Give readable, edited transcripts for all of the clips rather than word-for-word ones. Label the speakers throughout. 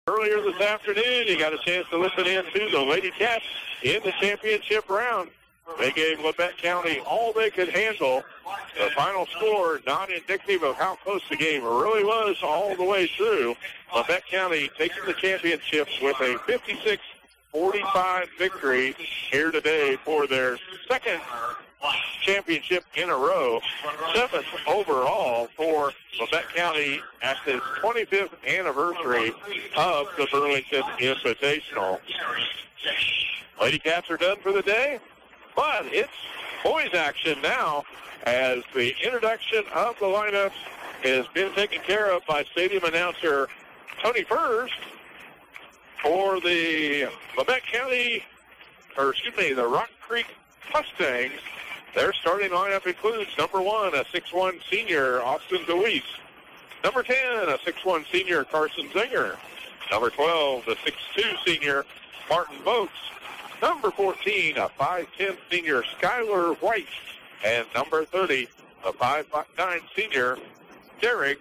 Speaker 1: Earlier this afternoon, you got a chance to listen in to the Lady Cats in the championship round. They gave Labette County all they could handle. The final score, not indicative of how close the game really was all the way through. Labette County taking the championships with a 56-45 victory here today for their second championship in a row, 7th overall for Labette County at the 25th anniversary of the Burlington Invitational. Lady Cats are done for the day, but it's boys action now as the introduction of the lineups has been taken care of by stadium announcer Tony Furs for the Labette County, the Rock Creek Mustangs. Their starting lineup includes number 1, a 6'1 senior, Austin DeWeese. Number 10, a 6'1 senior, Carson Zinger. Number 12, the 6'2 senior, Martin Boats. Number 14, a 5'10 senior, Skylar White. And number 30, a 5'9 senior, Derek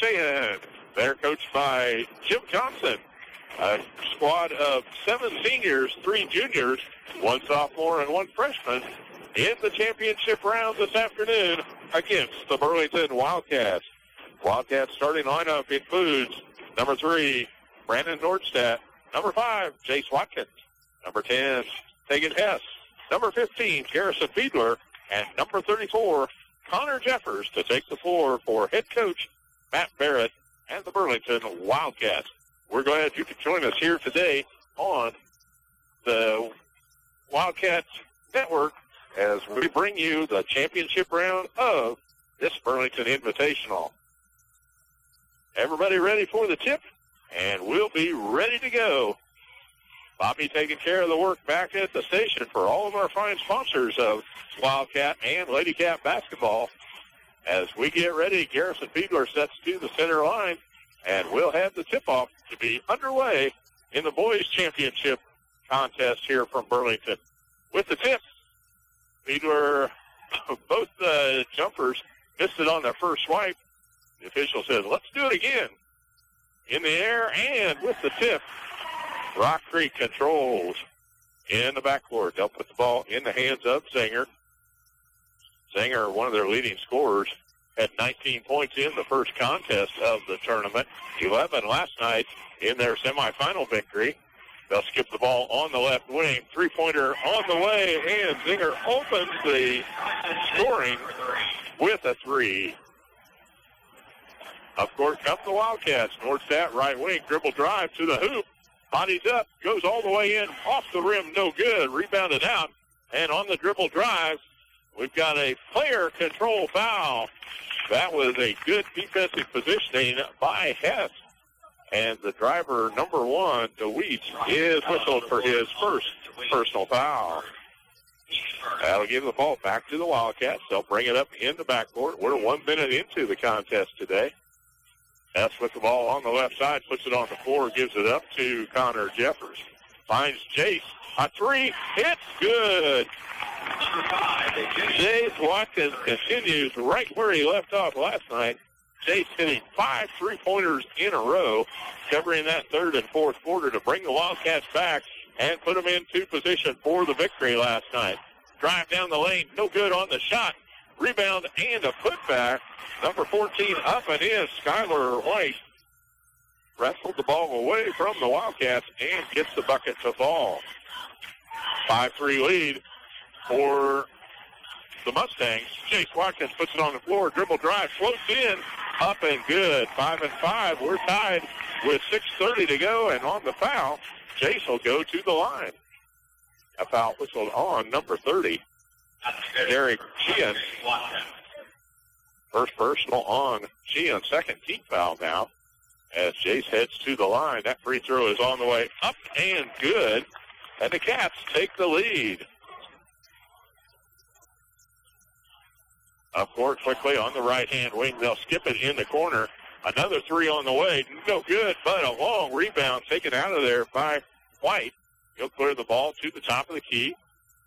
Speaker 1: Shahan. They're coached by Jim Johnson. A squad of 7 seniors, 3 juniors, 1 sophomore, and 1 freshman in the championship round this afternoon against the Burlington Wildcats. Wildcats starting lineup includes number 3, Brandon Nordstadt. Number 5, Jace Watkins. Number 10, Tegan Hess. Number 15, Garrison Fiedler. And number 34, Connor Jeffers to take the floor for head coach Matt Barrett and the Burlington Wildcats. We're glad you could join us here today on the Wildcats Network as we bring you the championship round of this Burlington Invitational. Everybody ready for the tip? And we'll be ready to go. Bobby taking care of the work back at the station for all of our fine sponsors of Wildcat and Lady Cat basketball. As we get ready, Garrison Fiedler sets to the center line, and we'll have the tip-off to be underway in the boys' championship contest here from Burlington. With the tip, Fiedler, both jumpers missed it on their first swipe. The official says, let's do it again. In the air and with the tip, Rock Creek controls in the backcourt. They'll put the ball in the hands of Zinger. Zinger, one of their leading scorers, had 19 points in the first contest of the tournament, 11 last night in their semifinal victory. They'll skip the ball on the left wing. Three-pointer on the way, and Zinger opens the scoring with a 3. Of course, comes the Wildcats. Nordstadt, right wing, dribble drive to the hoop. Bodies up, goes all the way in, off the rim, no good. Rebounded out, and on the dribble drive, we've got a player control foul. That was a good defensive positioning by Hess. And the driver, number 1, DeWeese, is whistled for his first personal foul. That'll give the ball back to the Wildcats. They'll bring it up in the backcourt. We're 1 minute into the contest today. Hess with the ball on the left side, puts it on the floor, gives it up to Connor Jeffers. Finds Jace. A 3, hits good. Jace Watkins continues right where he left off last night. Jace hitting 5 3-pointers in a row, covering that third and fourth quarter to bring the Wildcats back and put them into position for the victory last night. Drive down the lane, no good on the shot. Rebound and a putback. Number 14 up and in, Skylar White wrestled the ball away from the Wildcats and gets the bucket to fall. 5-3 lead for the Mustangs. Jace Watkins puts it on the floor, dribble drive, floats in, up and good. 5 and 5. We're tied with 6:30 to go, and on the foul, Jace will go to the line. A foul whistled on number 30, Derek Sheehan. First personal on Sheehan, second team foul now. As Jace heads to the line, that free throw is on the way up and good, and the Cats take the lead. Up court quickly on the right-hand wing. They'll skip it in the corner. Another 3 on the way. No good, but a long rebound taken out of there by White. He'll clear the ball to the top of the key.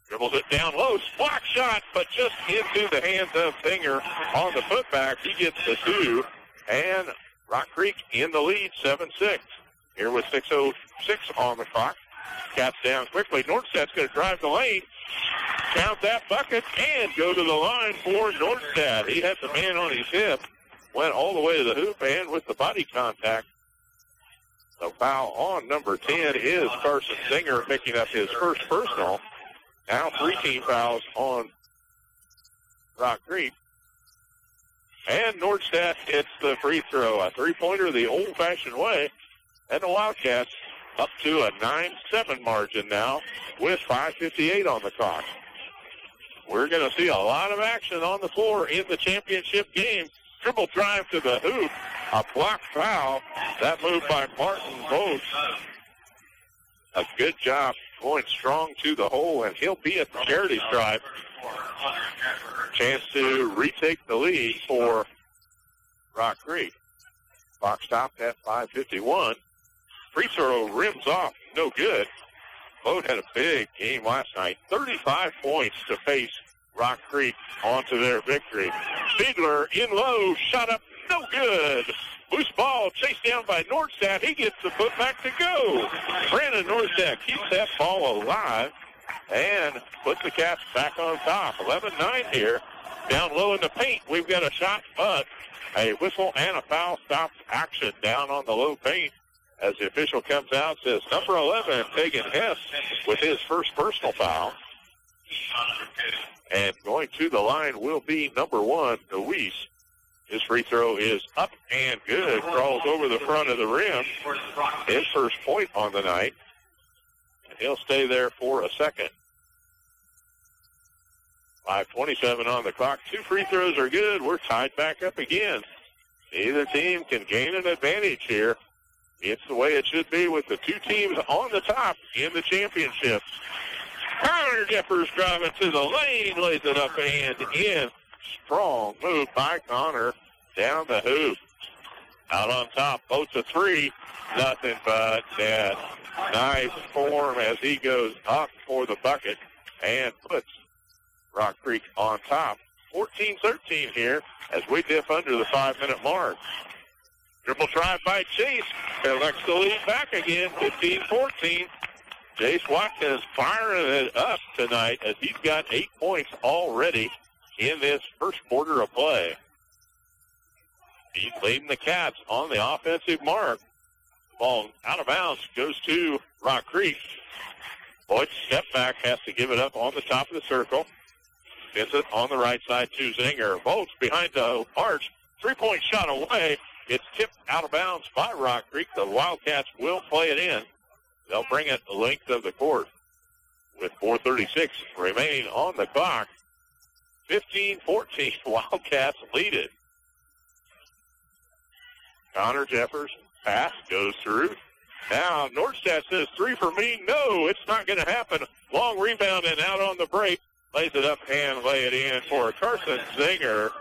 Speaker 1: Dribbles it down low. Block shot, but just into the hands of Finger on the putback. He gets the 2. And Rock Creek in the lead, 7-6. here with 6:06 on the clock. Cats down quickly. Nordstadt's going to drive the lane, count that bucket, and go to the line for Nordstadt. He had the man on his hip, went all the way to the hoop, and with the body contact. The foul on number 10 is Carson Singer, picking up his first personal. Now 3 team fouls on Rock Creek. And Nordstadt hits the free throw, a three-pointer the old-fashioned way. And the Wildcats up to a 9-7 margin now with 5:58 on the clock. We're going to see a lot of action on the floor in the championship game. Dribble drive to the hoop, a block foul. That move by Martin Boats. A good job going strong to the hole, and he'll be at the charity stripe. Chance to retake the lead for Rock Creek. Clock stopped at 5:51. Free throw rims off, no good. Boat had a big game last night. 35 points to face Rock Creek onto their victory. Fiedler in low, shot up, no good. Loose ball chased down by Nordstadt. He gets the putback to go. Brandon Nordstadt keeps that ball alive and puts the Cats back on top. 11-9 here. Down low in the paint, we've got a shot, but a whistle and a foul stops action down on the low paint. As the official comes out, says number 11, Tegan Hess, with his first personal foul. And going to the line will be number 1, Luis. His free throw is up and good. Crawls over the front of the rim. His first point on the night. And he'll stay there for a second. 5:27 on the clock. 2 free throws are good. We're tied back up again. Either team can gain an advantage here. It's the way it should be with the 2 teams on the top in the championship. Connor Jeffers driving to the lane, lays it up and in. Strong move by Connor down the hoop. Out on top, Boats a 3. Nothing but net. Nice form as he goes up for the bucket and puts Rock Creek on top. 14-13 here as we dip under the 5-minute mark. Dribble drive by Chase. Collects the lead back again, 15-14. Chase Watkins firing it up tonight as he's got 8 points already in this first quarter of play. He's leading the Cats on the offensive mark. Ball out of bounds, goes to Rock Creek. Boyd step back, has to give it up on the top of the circle. Gets it on the right side to Zinger. Bolts behind the arch. 3-point shot away. It's tipped out of bounds by Rock Creek. The Wildcats will play it in. They'll bring it the length of the court with 4:36 remaining on the clock. 15-14, Wildcats lead it. Connor Jeffers, pass, goes through. Now Nordstadt says 3 for me. No, it's not going to happen. Long rebound and out on the break. Lays it up and lay it in for Carson Zinger.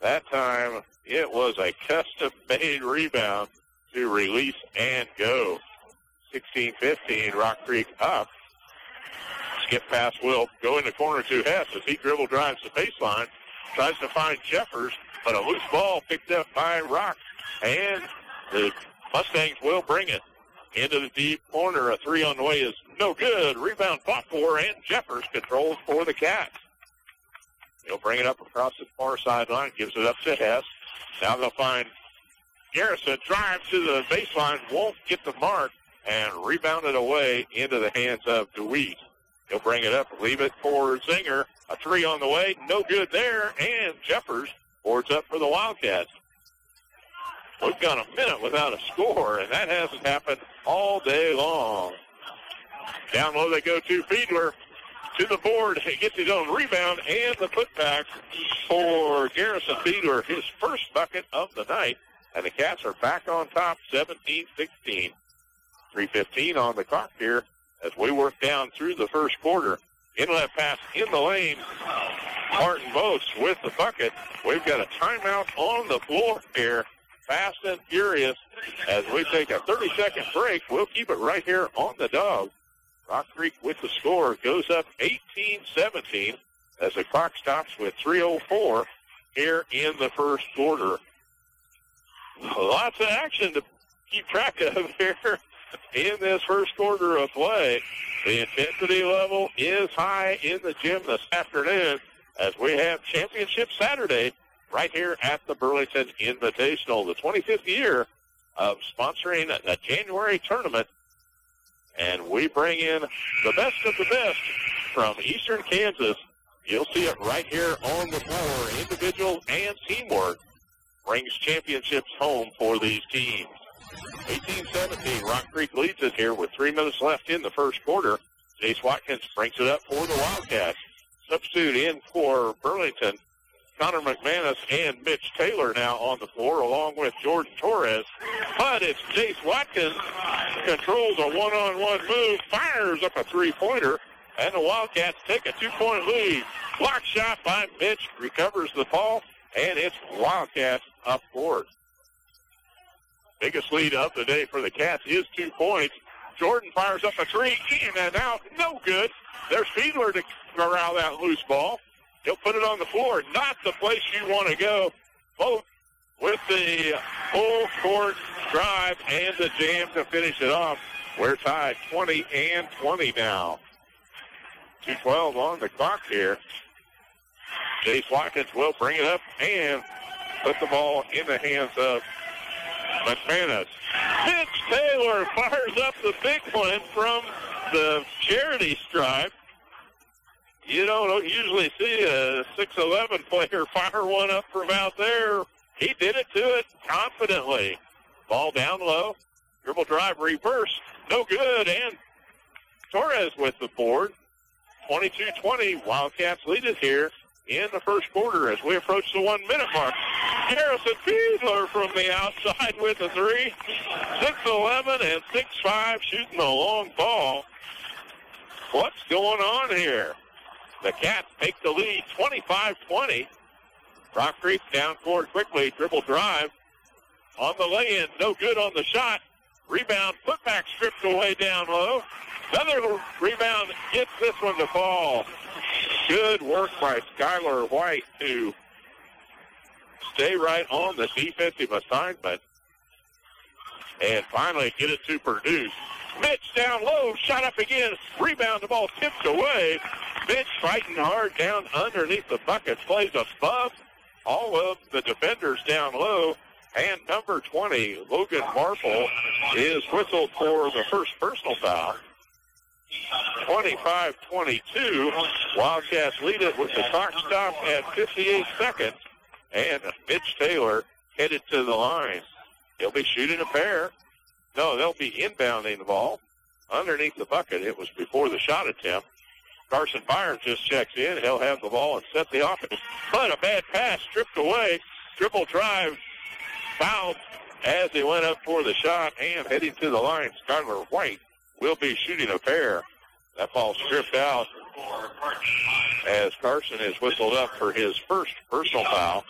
Speaker 1: That time it was a custom-made rebound to release and go. 16-15, Rock Creek up. Skip pass will go in the corner to Hess as he dribble drives the baseline. Tries to find Jeffers, but a loose ball picked up by Rock. And the Mustangs will bring it into the deep corner. A 3 on the way is no good. Rebound fought for, and Jeffers controls for the Cats. He'll bring it up across the far sideline, gives it up to Hess. Now they'll find Garrison, drives to the baseline, won't get the mark, and rebound it away into the hands of DeWeese. He'll bring it up, leave it for Zinger. A 3 on the way, no good there, and Jeffers boards up for the Wildcats. We've got a minute without a score, and that hasn't happened all day long. Down low they go to Fiedler. To the board, he gets his own rebound and the putback for Garrison Fiedler, his first bucket of the night. And the Cats are back on top, 17-16. 3:15 on the clock here as we work down through the first quarter. Inlet pass in the lane. Martin Boats with the bucket. We've got a timeout on the floor here. Fast and furious as we take a 30-second break. We'll keep it right here on the Dawg. Rock Creek with the score goes up 18-17 as the clock stops with 3:04 here in the first quarter. Lots of action to keep track of here in this first quarter of play. The intensity level is high in the gym this afternoon as we have Championship Saturday right here at the Burlington Invitational, the 25th year of sponsoring a January tournament. And we bring in the best of the best from Eastern Kansas. You'll see it right here on the floor. Individual and teamwork brings championships home for these teams. 18-17, Rock Creek leads it here with 3 minutes left in the first quarter. Jace Watkins brings it up for the Wildcats. Substitute in for Burlington, Connor McManus and Mitch Taylor now on the floor, along with Jordan Torres. But it's Jace Watkins, controls a one-on-one move, fires up a three-pointer, and the Wildcats take a 2-point lead. Block shot by Mitch, recovers the ball, and it's Wildcats up court. Biggest lead of the day for the Cats is 2 points. Jordan fires up a three, in and out, no good. There's Fiedler to corral that loose ball. He'll put it on the floor. Not the place you want to go. Both with the full court drive and the jam to finish it off. We're tied 20-20 now. 2:12 on the clock here. Jace Watkins will bring it up and put the ball in the hands of McManus. Mitch Taylor fires up the big one from the charity stripe. You don't usually see a 6'11" player fire one up from out there. He did it to it confidently. Ball down low. Dribble drive reverse. No good. And Torres with the board. 22-20. Wildcats lead it here in the first quarter as we approach the 1 minute mark. Harrison Fiedler from the outside with a three. 6'11" and 6'5", shooting a long ball. What's going on here? The Cats take the lead 25-20. Rock Creek down court quickly. Dribble drive on the lay-in. No good on the shot. Rebound, putback stripped away down low. Another rebound gets this one to fall. Good work by Skylar White to stay right on the defensive assignment and finally get it to produce. Mitch down low, shot up again, rebound, the ball tipped away. Mitch fighting hard down underneath the bucket, plays above all of the defenders down low. And number 20, Logan Marple, is whistled for the first personal foul. 25-22. Wildcats lead it with the clock stopped at 58 seconds. And Mitch Taylor headed to the line. He'll be shooting a pair. No, they'll be inbounding the ball underneath the bucket. It was before the shot attempt. Carson Byron just checks in. He'll have the ball and set the offense. But a bad pass stripped away. Dribble drive. Fouled as he went up for the shot and heading to the line. Skylar White will be shooting a pair. That ball stripped out as Carson is whistled up for his first personal foul.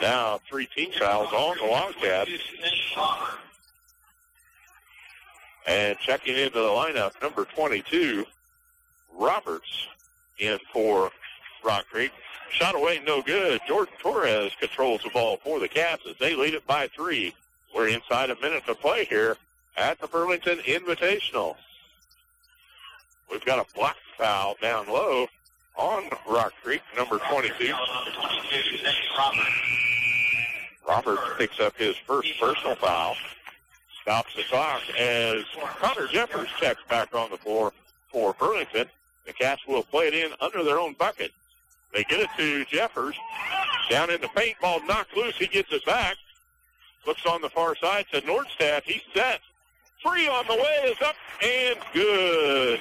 Speaker 1: Now 3 team fouls on the Wildcats. And checking into the lineup, number 22, Roberts, in for Rock Creek. Shot away, no good. Jordan Torres controls the ball for the Cats as they lead it by 3. We're inside a minute to play here at the Burlington Invitational. We've got a block foul down low on Rock Creek, number 22. Roberts picks up his first personal foul. Stops the clock as Connor Jeffers checks back on the floor for Burlington. The Cats will play it in under their own bucket. They get it to Jeffers. Down in the paint, ball knocked loose. He gets it back. Looks on the far side to Nordstadt. He's set. 3 on the way is up and good.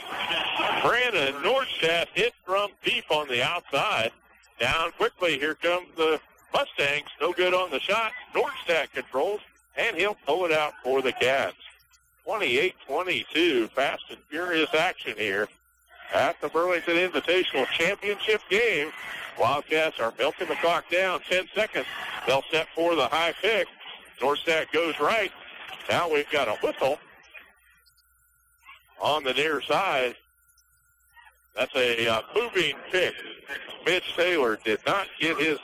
Speaker 1: Brandon Nordstadt hit from deep on the outside. Down quickly. Here comes the Mustangs. No good on the shot. Nordstadt controls, and he'll pull it out for the Cats. 28-22. Fast and furious action here at the Burlington Invitational Championship game. Wildcats are milking the clock down. 10 seconds. They'll set for the high pick. Nordstadt goes right. Now we've got a whistle on the near side. That's a moving pick. Mitch Taylor did not get his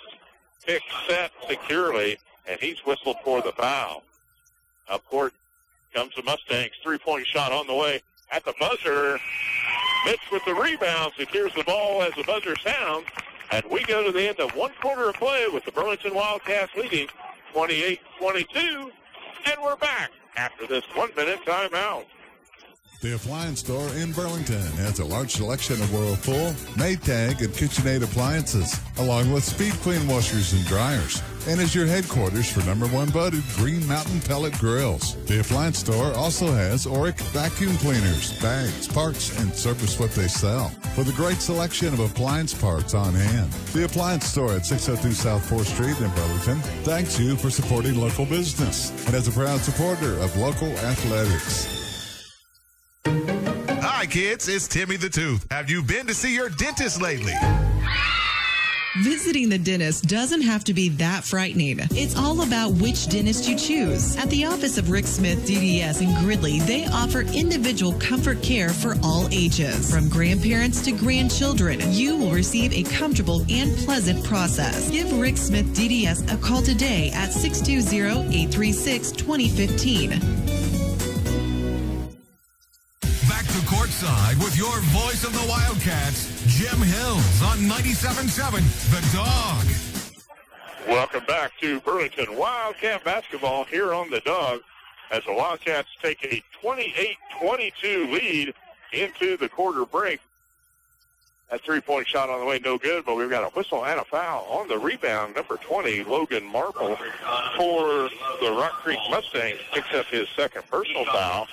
Speaker 1: pick set securely, and he's whistled for the foul. Up court comes the Mustangs. Three-point shot on the way at the buzzer. Mitch with the rebound secures the ball as the buzzer sounds. And we go to the end of one quarter of play with the Burlington Wildcats leading 28-22. And we're back after this 1 minute timeout.
Speaker 2: The Appliance Store in Burlington has a large selection of Whirlpool, Maytag, and KitchenAid appliances, along with Speed Clean washers and dryers, and is your headquarters for #1 voted Green Mountain pellet grills. The Appliance Store also has Oric vacuum cleaners, bags, parts, and service what they sell, with a great selection of appliance parts on hand. The Appliance Store at 602 South 4th Street in Burlington thanks you for supporting local business and is a proud supporter of local athletics.
Speaker 3: Hi, kids. It's Timmy the Tooth. Have you been to see your dentist lately?
Speaker 4: Visiting the dentist doesn't have to be that frightening. It's all about which dentist you choose. At the office of Rick Smith DDS in Gridley, they offer individual comfort care for all ages. From grandparents to grandchildren, you will receive a comfortable and pleasant process. Give Rick Smith DDS a call today at 620-836-2015.
Speaker 3: Back to courtside with your voice of the Wildcats, Jim Hills on 97.7 The Dog.
Speaker 1: Welcome back to Burlington Wildcat basketball here on the Dog as the Wildcats take a 28-22 lead into the quarter break. That three-point shot on the way, no good, but we've got a whistle and a foul on the rebound. Number 20, Logan Marple, for the Rock Creek Mustangs, picks up his second personal foul.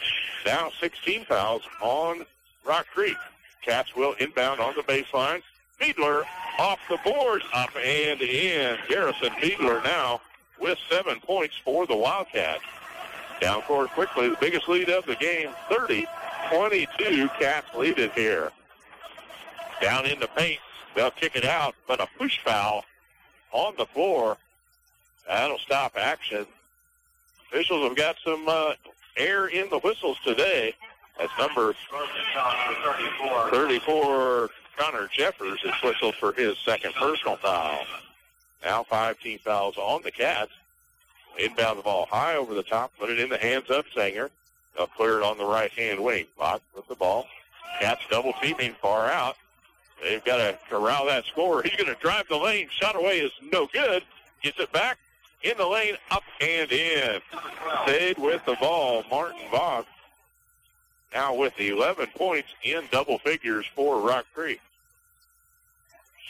Speaker 1: Now 16 fouls on Rock Creek. Cats will inbound on the baseline. Fiedler off the board, up and in. Garrison Fiedler now with 7 points for the Wildcats. Down court quickly, the biggest lead of the game, 30-22. Cats lead it here. Down in the paint, they'll kick it out, but a push foul on the floor. That'll stop action. Officials have got some air in the whistles today. That's number 34, Connor Jeffers, is whistled for his second personal foul. Now 5 team fouls on the Cats. Inbound the ball high over the top, put it in the hands of Sanger. They'll clear it on the right-hand wing. Bach with the ball. Cats double teaming far out. They've got to corral that scorer. He's going to drive the lane. Shot away is no good. Gets it back in the lane, up and in. Stayed with the ball, Martin Dawg. Now with 11 points in double figures for Rock Creek.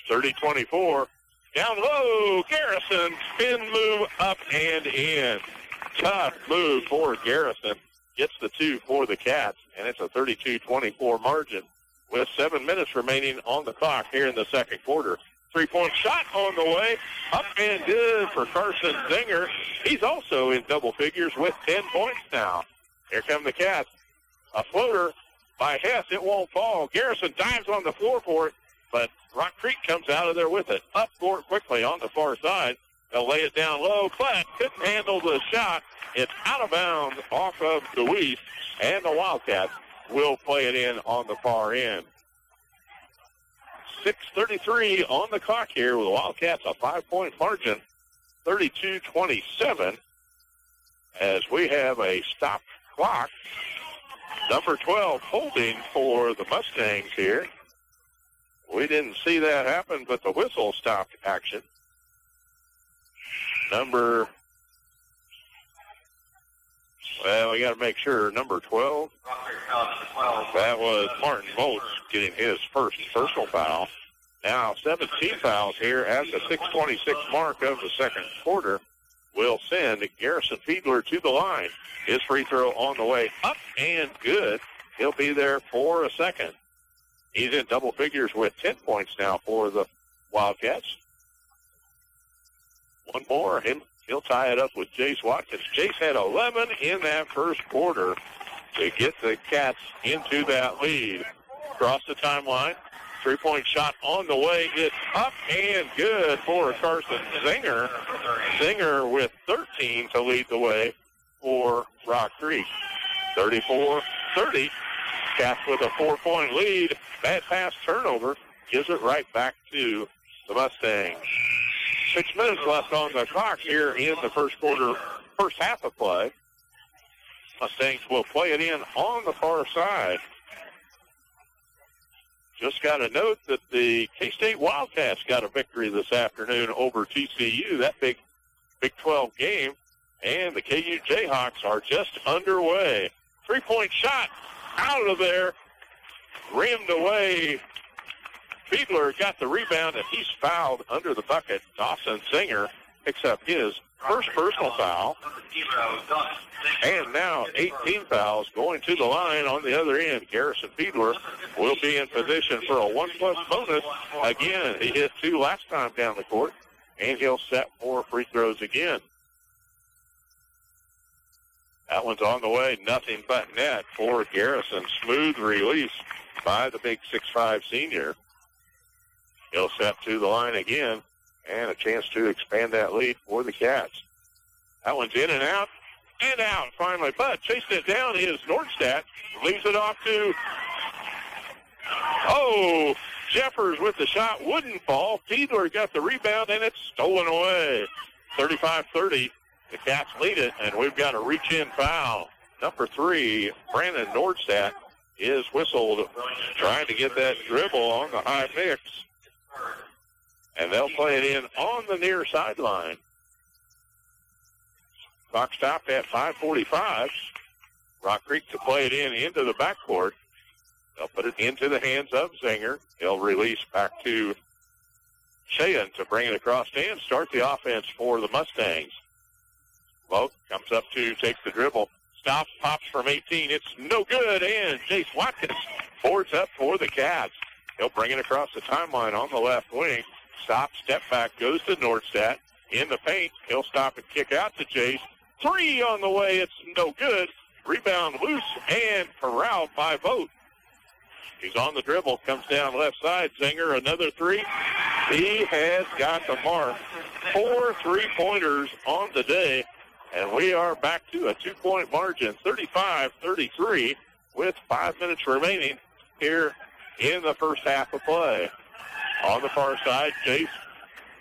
Speaker 1: 30-24. Down low, Garrison. Spin move, up and in. Tough move for Garrison. Gets the 2 for the Cats, and it's a 32-24 margin with 7 minutes remaining on the clock here in the second quarter. Three-point shot on the way. Up and good for Carson Zinger. He's also in double figures with 10 points now. Here come the Cats. A floater by Hess. It won't fall. Garrison dives on the floor for it, but Rock Creek comes out of there with it. Up court quickly on the far side. They'll lay it down low. Klett couldn't handle the shot. It's out of bounds off of DeWeese, and the Wildcats will play it in on the far end. 6:33 on the clock here with the Wildcats a 5-point margin, 32-27, as we have a stopped clock. Number 12 holding for the Mustangs here. We didn't see that happen, but the whistle stopped action. We got to make sure. Number 12. That was Martin Bolts getting his first personal foul. Now 17 fouls here at the 6:26 mark of the second quarter will send Garrison Fiedler to the line. His free throw on the way up and good. He'll be there for a second. He's in double figures with 10 points now for the Wildcats. One more. He'll tie it up with Jace Watkins. Jace had 11 in that first quarter to get the Cats into that lead. Across the timeline. Three-point shot on the way. It's up and good for Carson Zinger. Zinger with 13 to lead the way for Rock Creek. 34-30. Cats with a 4-point lead. Bad pass turnover gives it right back to the Mustangs. 6 minutes left on the clock here in the first quarter, first half of play. Mustangs will play it in on the far side. Just got a note that the K-State Wildcats got a victory this afternoon over TCU, that Big 12 game. And the KU Jayhawks are just underway. Three-point shot out of there. Rimmed away. Fiedler got the rebound, and he's fouled under the bucket. Dawson Singer picks up his first personal foul. And now 18 fouls going to the line on the other end. Garrison Fiedler will be in position for a 1+ bonus. Again, he hit 2 last time down the court, and he'll set 4 free throws again. That one's on the way. Nothing but net for Garrison. Smooth release by the big 6'5" senior. He'll step to the line again, and a chance to expand that lead for the Cats. That one's in and out finally. But chasing it down is Nordstadt. Leaves it off to, Jeffers with the shot. Wouldn't fall. Fiedler got the rebound, and it's stolen away. 35-30. The Cats lead it, and we've got a reach-in foul. Number 3, Brandon Nordstadt, is whistled, trying to get that dribble on the high mix. And they'll play it in on the near sideline. Clock stopped at 5:45. Rock Creek to play it into the backcourt. They'll put it into the hands of Zinger. He'll release back to Sheehan to bring it across and start the offense for the Mustangs. Vogt comes up to take the dribble. Stops, pops from 18. It's no good, and Jace Watkins boards up for the Cats. He'll bring it across the timeline on the left wing. Stop, step back, goes to Nordstadt. In the paint, he'll stop and kick out to Jace. 3 on the way. It's no good. Rebound loose and corralled by Vogt. He's on the dribble, comes down left side. Zinger, another 3. He has got the mark. 4 3-pointers on the day. And we are back to a 2-point margin, 35-33, with 5 minutes remaining here in the first half of play. On the far side, Jace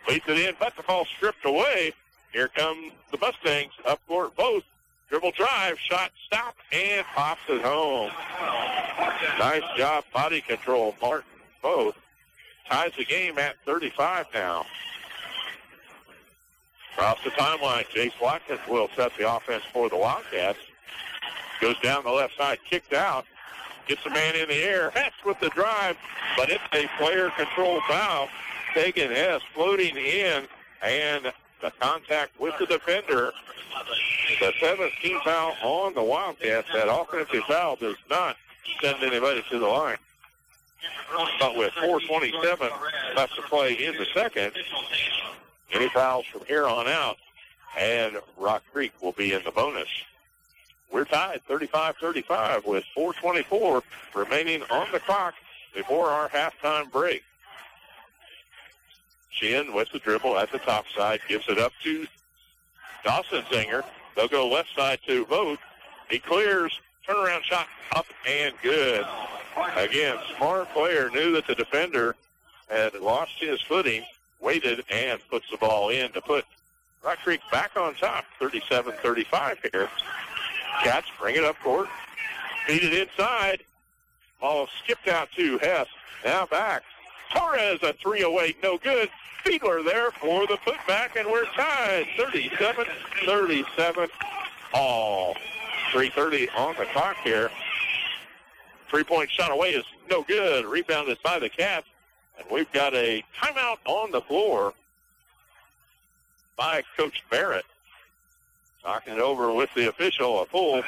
Speaker 1: leads it in, but the ball stripped away. Here come the Mustangs, up court both. Dribble drive, shot, stop, and pops it home. Nice job, body control, Martin. Both ties the game at 35 now. Across the timeline, Jace Watkins will set the offense for the Wildcats. Goes down the left side, kicked out. Gets the man in the air. Hess with the drive, but it's a player control foul. Tegan Hess floating in, and the contact with the defender. The 7th team foul on the Wildcats. That offensive foul does not send anybody to the line. But with 4:27 left to play in the second, any fouls from here on out, and Rock Creek will be in the bonus. We're tied 35-35 with 4:24 remaining on the clock before our halftime break. Sheehan with the dribble at the top side, gives it up to Dawson Zinger. They'll go left side to Vogt. He clears, turnaround shot up and good. Again, smart player, knew that the defender had lost his footing, waited, and puts the ball in to put Rock Creek back on top, 37-35 here. Cats bring it up court, feed it inside. Ball skipped out to Hess. Now back. Torres, a 3 away, no good. Fiedler there for the putback, and we're tied, 37-37 all. 3:30 on the clock here. 3-point shot away is no good. Rebounded by the Cats. And we've got a timeout on the floor by Coach Barrett. Talking it over with the official, a full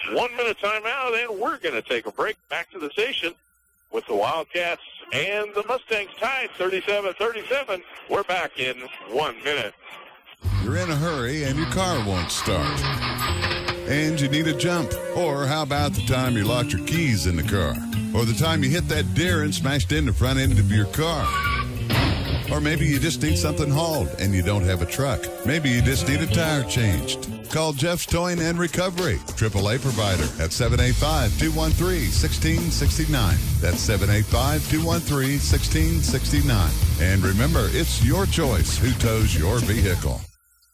Speaker 1: 1-minute timeout, and we're going to take a break. Back to the station with the Wildcats and the Mustangs tied 37-37. We're back in 1 minute.
Speaker 2: You're in a hurry and your car won't start. And you need a jump. Or how about the time you locked your keys in the car? Or the time you hit that deer and smashed in the front end of your car? Or maybe you just need something hauled and you don't have a truck. Maybe you just need a tire changed. Call Jeff's Towing and Recovery, AAA provider at 785-213-1669. That's 785-213-1669. And remember, it's your choice who tows your vehicle.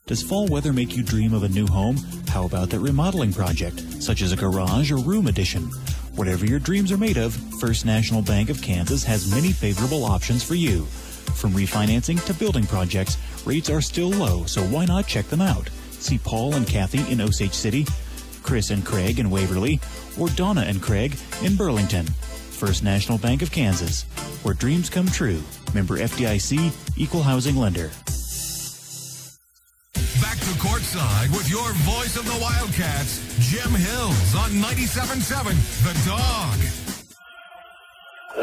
Speaker 5: Does fall weather make you dream of a new home? How about that remodeling project, such as a garage or room addition? Whatever your dreams are made of, First National Bank of Kansas has many favorable options for you. From refinancing to building projects, rates are still low, so why not check them out? See Paul and Kathy in Osage City, Chris and Craig in Waverly, or Donna and Craig in Burlington. First National Bank of Kansas, where dreams come true. Member FDIC, Equal Housing Lender.
Speaker 3: Back to courtside with your voice of the Wildcats, Jim Hills on 97.7 The Dog.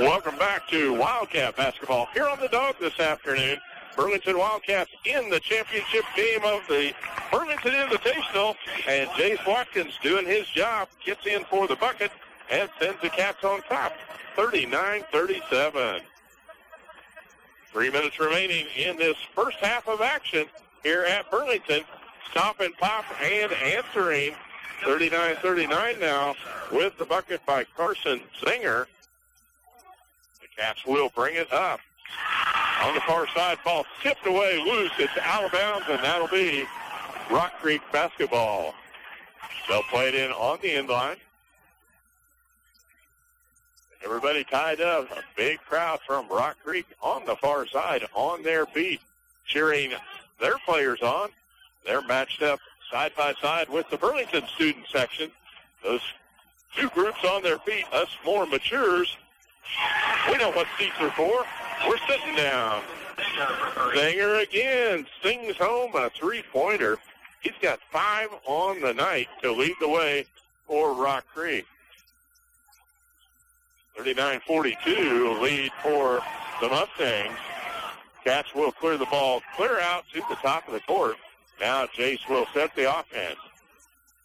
Speaker 1: Welcome back to Wildcat basketball here on the Dog this afternoon. Burlington Wildcats in the championship game of the Burlington Invitational, and Jace Watkins doing his job, gets in for the bucket and sends the Cats on top, 39-37. 3 minutes remaining in this first half of action here at Burlington. Stop and pop and answering, 39-39 now with the bucket by Carson Singer. The Cats will bring it up. On the far side, ball tipped away loose. It's out of bounds, and that'll be Rock Creek basketball. They'll play it in on the end line. Everybody tied up. A big crowd from Rock Creek on the far side on their feet, cheering their players on. They're matched up side by side with the Burlington student section. Those two groups on their feet, us more matures. We know what seats are for. We're sitting down. Singer again sings home a three-pointer. He's got 5 on the night to lead the way for Rock Creek. 39-42 lead for the Mustangs. Cats will clear the ball clear out to the top of the court. Now Jace will set the offense.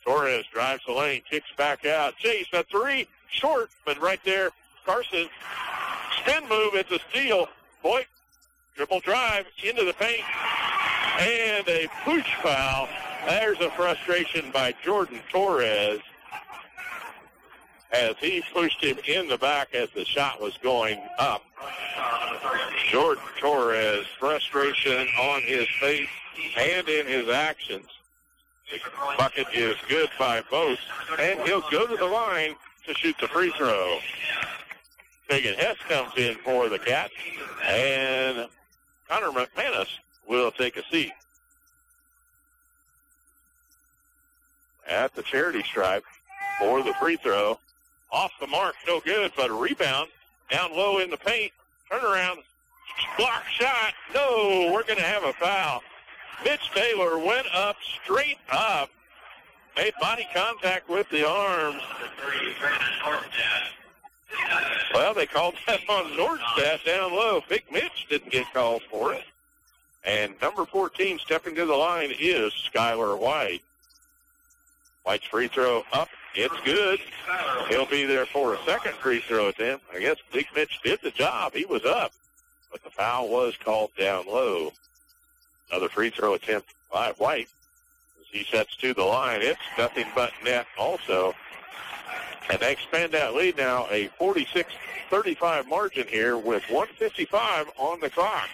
Speaker 1: Torres drives the lane, kicks back out. Jace, a three, short, but right there, Carson, spin move, it's a steal. Boy, dribble drive into the paint, and a push foul. There's a frustration by Jordan Torres as he pushed him in the back as the shot was going up. Jordan Torres, frustration on his face and in his actions. The bucket is good by both, and he'll go to the line to shoot the free throw. Megan Hess comes in for the Cats, and Connor McManus will take a seat at the charity stripe for the free throw. Off the mark, no good, but a rebound down low in the paint. Turnaround, block shot. No, we're going to have a foul. Mitch Taylor went up, straight up, made body contact with the arms. Well, they called that on Nordstadt down low. Big Mitch didn't get called for it. And number 14 stepping to the line is Skylar White. White's free throw up. It's good. He'll be there for a second free throw attempt. I guess Big Mitch did the job. He was up, but the foul was called down low. Another free throw attempt by White. As he sets to the line, it's nothing but net also. And they expand that lead now, a 46-35 margin here with 1:55 on the clock.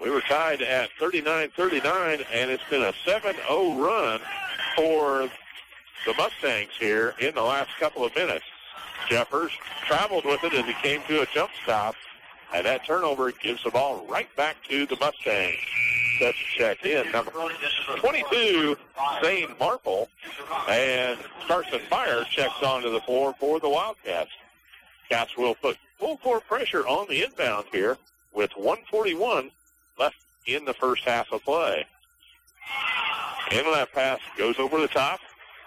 Speaker 1: We were tied at 39-39, and it's been a 7-0 run for the Mustangs here in the last couple of minutes. Jeffers traveled with it as he came to a jump stop, and that turnover gives the ball right back to the Mustangs. That's checked in. Number 22, Zane Marple, and Carson Fire checks onto the floor for the Wildcats. Cats will put full court pressure on the inbound here with 1:41 left in the first half of play. Inlet pass goes over the top.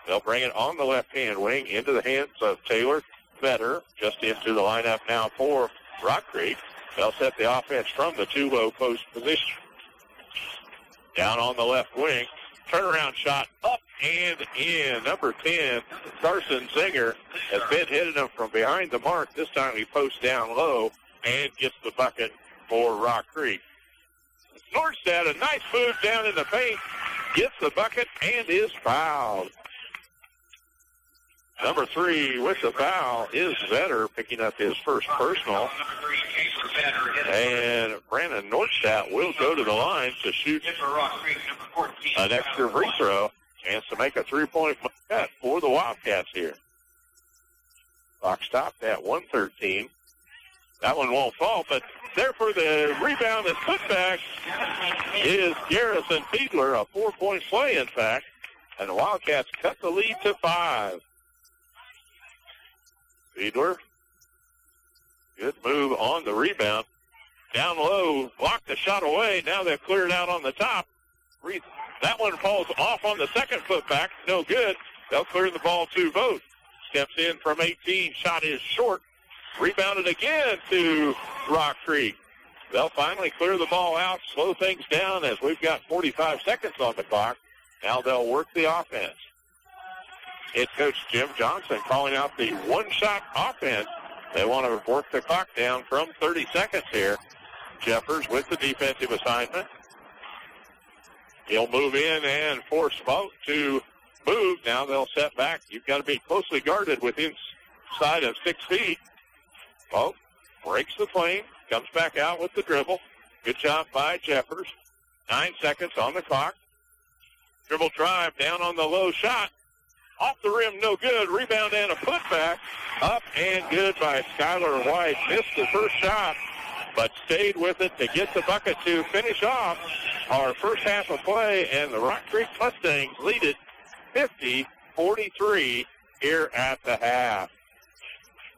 Speaker 1: They'll bring it on the left-hand wing into the hands of Taylor Vetter, just into the lineup now for Rock Creek. They'll set the offense from the two-low post position. Down on the left wing, turnaround shot up and in. Number 10, Carson Singer, has been hitting them from behind the mark. This time he posts down low and gets the bucket for Rock Creek. Nordstad, a nice move down in the paint, gets the bucket and is fouled. Number 3 with the foul is Vetter, picking up his first personal. And Brandon Nordstadt will go to the line to shoot an extra free throw. Chance to make a 3-point bet for the Wildcats here. Clock stopped at 1:13. That one won't fall, but there for the rebound and putback is Garrison Fiedler, a 4-point play, in fact. And the Wildcats cut the lead to 5. Fiedler, good move on the rebound. Down low, blocked the shot away. Now they've cleared out on the top. That one falls off on the second putback. No good. They'll clear the ball to Vogt. Steps in from 18. Shot is short. Rebounded again to Rock Creek. They'll finally clear the ball out, slow things down as we've got 45 seconds on the clock. Now they'll work the offense. Head coach Jim Johnson calling out the one-shot offense. They want to work the clock down from 30 seconds here. Jeffers with the defensive assignment. He'll move in and force Vogt to move. Now they'll set back. You've got to be closely guarded within inside of 6 feet. Vogt breaks the plane, comes back out with the dribble. Good job by Jeffers. 9 seconds on the clock. Dribble drive down on the low shot. Off the rim, no good. Rebound and a putback. Up and good by Skylar White. Missed the first shot, but stayed with it to get the bucket to finish off our first half of play. And the Rock Creek Mustangs lead it 50-43 here at the half.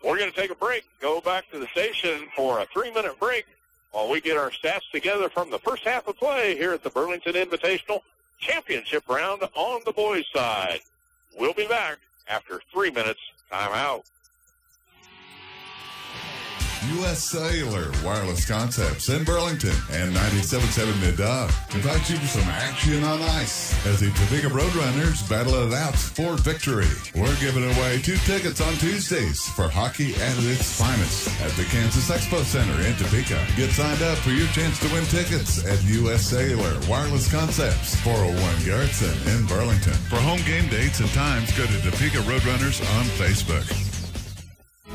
Speaker 1: We're going to take a break, go back to the station for a 3-minute break while we get our stats together from the first half of play here at the Burlington Invitational Championship round on the boys' side. We'll be back after 3 minutes timeout.
Speaker 2: U.S. Cellular Wireless Concepts in Burlington and 97.7 The Dawg invite you to some action on ice as the Topeka Roadrunners battle it out for victory. We're giving away 2 tickets on Tuesdays for hockey at its finest at the Kansas Expo Center in Topeka. Get signed up for your chance to win tickets at U.S. Cellular Wireless Concepts, 401 Garrettson in Burlington. For home game dates and times, go to Topeka Roadrunners on Facebook.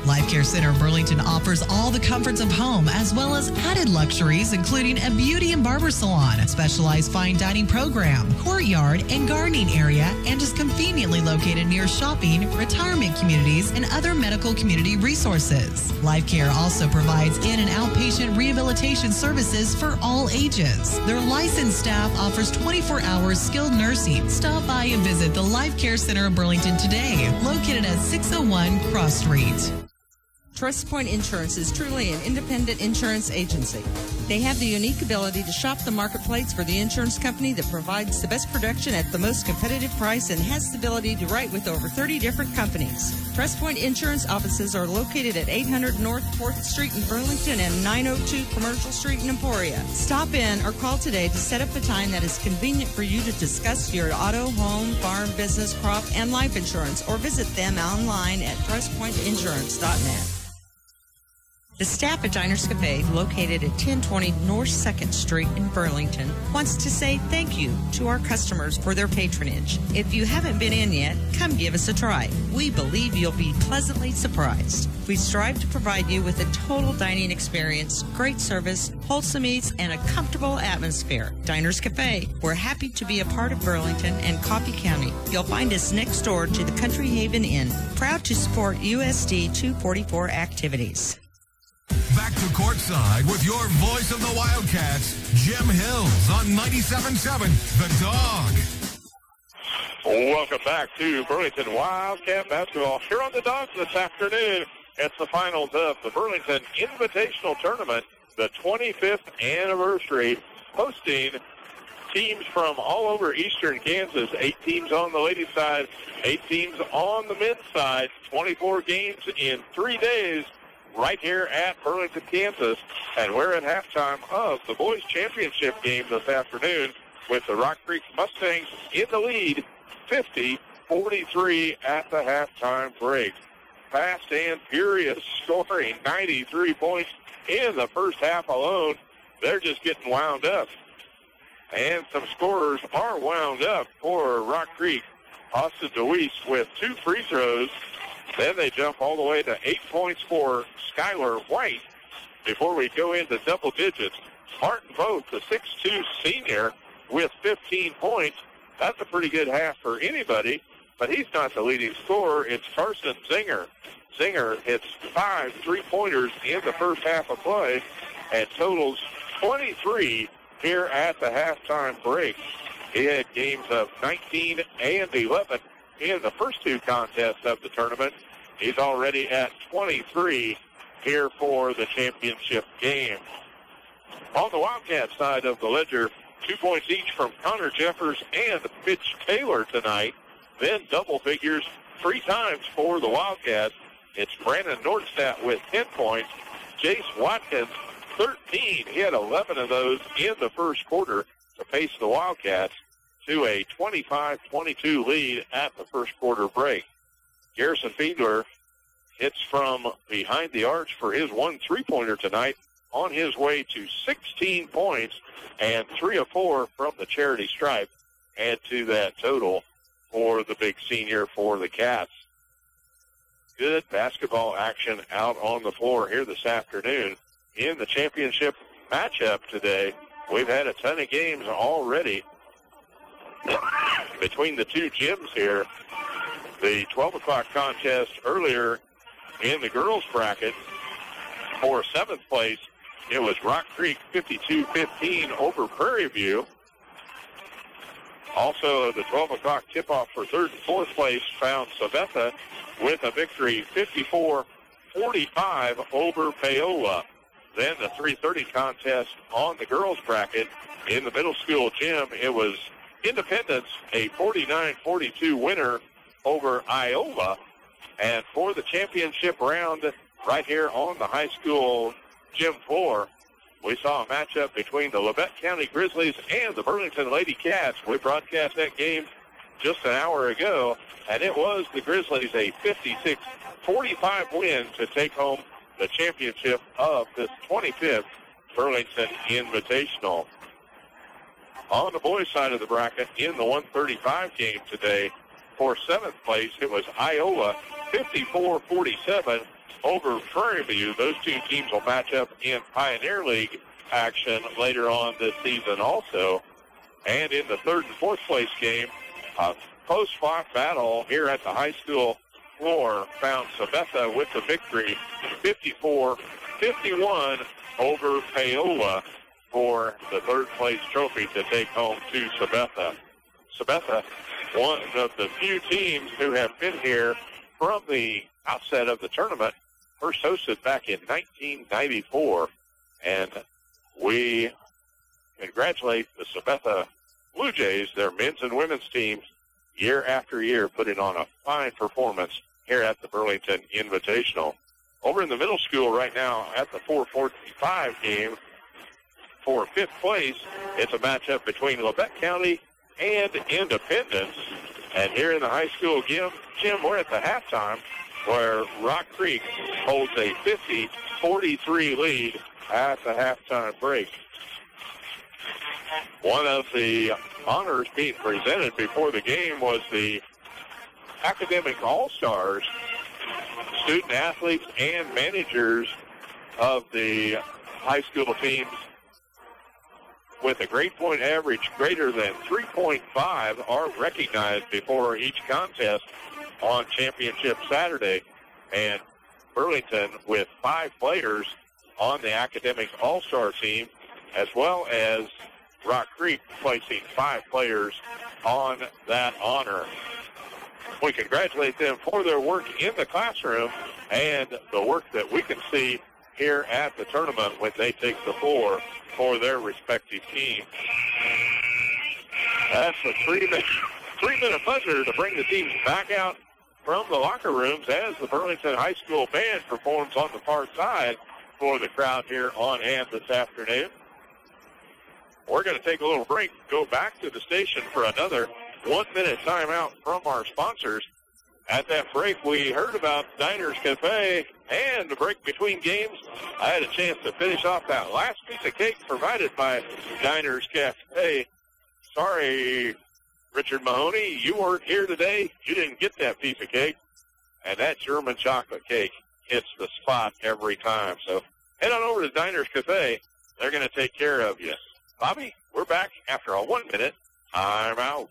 Speaker 4: Life Care Center Burlington offers all the comforts of home as well as added luxuries, including a beauty and barber salon, specialized fine dining program, courtyard and gardening area, and is conveniently located near shopping, retirement communities, and other medical community resources. Life Care also provides in- and outpatient rehabilitation services for all ages. Their licensed staff offers 24-hour skilled nursing. Stop by and visit the Life Care Center of Burlington today, located at 601 Cross Street.
Speaker 6: Trust Point Insurance is truly an independent insurance agency. They have the unique ability to shop the marketplace for the insurance company that provides the best production at the most competitive price and has the ability to write with over 30 different companies. Trust Point Insurance offices are located at 800 North 4th Street in Burlington and 902 Commercial Street in Emporia. Stop in or call today to set up a time that is convenient for you to discuss your auto, home, farm, business, crop, and life insurance, or visit them online at trustpointinsurance.net. The staff at Diners Cafe, located at 1020 North 2nd Street in Burlington, wants to say thank you to our customers for their patronage. If you haven't been in yet, come give us a try. We believe you'll be pleasantly surprised. We strive to provide you with a total dining experience, great service, wholesome eats, and a comfortable atmosphere. Diners Cafe, we're happy to be a part of Burlington and Coffee County. You'll find us next door to the Country Haven Inn. Proud to support USD 244 activities.
Speaker 3: Back to courtside with your voice of the Wildcats, Jim Hills on 97.7 The Dawg.
Speaker 1: Welcome back to Burlington Wildcat basketball here on the Dawg this afternoon. It's the finals of the Burlington Invitational Tournament, the 25th anniversary, hosting teams from all over eastern Kansas. 8 teams on the ladies' side, 8 teams on the men's side, 24 games in 3 days. Right here at Burlington, Kansas, and we're at halftime of the boys' championship game this afternoon with the Rock Creek Mustangs in the lead, 50-43 at the halftime break. Fast and furious scoring, 93 points in the first half alone. They're just getting wound up. And some scorers are wound up for Rock Creek. Austin DeWeese with 2 free throws Then they jump all the way to 8 points for Skylar White before we go into double digits. Martin Vogt, the 6'2 senior, with 15 points. That's a pretty good half for anybody, but he's not the leading scorer. It's Carson Zinger. Zinger hits 5 3-pointers in the first half of play and totals 23 here at the halftime break. He had games of 19 and 11 in the first 2 contests of the tournament. He's already at 23 here for the championship game. On the Wildcat side of the ledger, 2 points each from Connor Jeffers and Mitch Taylor tonight. Then double figures 3 times for the Wildcats. It's Brandon Nordstadt with 10 points. Jace Watkins, 13. He had 11 of those in the first quarter to pace the Wildcats to a 25-22 lead at the first quarter break. Garrison Fiedler hits from behind the arch for his 1 3-pointer tonight, on his way to 16 points, and 3 of 4 from the charity stripe. Add to that total for the big senior for the Cats. Good basketball action out on the floor here this afternoon in the championship matchup today. We've had a ton of games already between the 2 gyms here. The 12 o'clock contest earlier in the girls bracket for 7th place, it was Rock Creek 52-15 over Prairie View. Also, the 12 o'clock tip-off for 3rd and 4th place found Sabetha with a victory 54-45 over Paola. Then the 3:30 contest on the girls bracket in the middle school gym, it was Independence, a 49-42 winner over Iowa. And for the championship round right here on the high school gym floor, we saw a matchup between the Labette County Grizzlies and the Burlington Lady Cats. We broadcast that game just an hour ago, and it was the Grizzlies a 56-45 win to take home the championship of this 25th Burlington Invitational. On the boys' side of the bracket, in the 135 game today, for 7th place, it was Iowa 54-47 over Prairie View. Those 2 teams will match up in Pioneer League action later on this season also. And in the 3rd and 4th place game, a close-fought battle here at the high school floor found Sabetha with the victory 54-51 over Paola for the 3rd place trophy to take home to Sabetha. Sabetha, one of the few teams who have been here from the outset of the tournament, first hosted back in 1994, and we congratulate the Sabetha Blue Jays, their men's and women's teams, year after year, putting on a fine performance here at the Burlington Invitational. Over in the middle school right now at the 445 game for 5th place, it's a matchup between Labette County and Independence. And here in the high school gym, we're at the halftime where Rock Creek holds a 50-43 lead at the halftime break. One of the honors being presented before the game was the Academic All-Stars, student athletes and managers of the high school teams with a grade point average greater than 3.5 are recognized before each contest on Championship Saturday. And Burlington with 5 players on the Academic All-Star team, as well as Rock Creek placing 5 players on that honor. We congratulate them for their work in the classroom and the work that we can see here at the tournament when they take the floor for their respective teams. That's a 3-minute buzzer to bring the teams back out from the locker rooms as the Burlington High School band performs on the far side for the crowd here on hand this afternoon. We're going to take a little break, go back to the station for another 1-minute timeout from our sponsors. At that break, we heard about Diners Cafe and the break between games. I had a chance to finish off that last piece of cake provided by Diners Cafe. Sorry, Richard Mahoney, you weren't here today. You didn't get that piece of cake. and that German chocolate cake hits the spot every time. So head on over to Diners Cafe. They're going to take care of you. Bobby, we're back after a 1-minute timeout.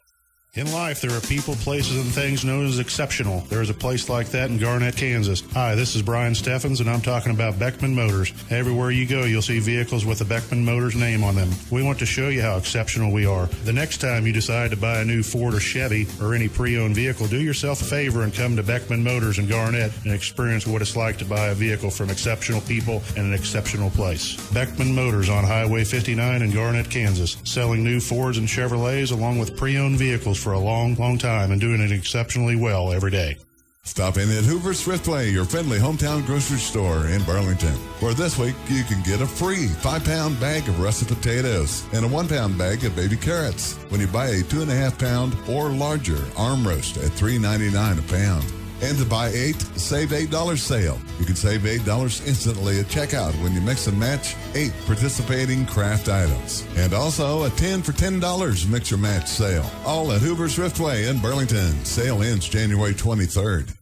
Speaker 7: In life, there are people, places, and things known as exceptional. There is a place like that in Garnett, Kansas. Hi, this is Brian Steffens, and I'm talking about Beckman Motors. Everywhere you go, you'll see vehicles with the Beckman Motors name on them. We want to show you how exceptional we are. The next time you decide to buy a new Ford or Chevy or any pre-owned vehicle, do yourself a favor and come to Beckman Motors in Garnett and experience what it's like to buy a vehicle from exceptional people in an exceptional place. Beckman Motors on Highway 59 in Garnett, Kansas, selling new Fords and Chevrolets along with pre-owned vehicles for a long, long time and doing it exceptionally well every day.
Speaker 2: Stop in at Hoover's Thriftway, your friendly hometown grocery store in Burlington, where this week you can get a free 5-pound bag of russet potatoes and a 1-pound bag of baby carrots when you buy a 2.5-pound or larger arm roast at $3.99 a pound. And to buy 8, save $8 sale. You can save $8 instantly at checkout when you mix and match 8 participating craft items. And also a 10 for $10 mix or match sale. All at Hoover's Thriftway in Burlington. Sale ends January 23rd.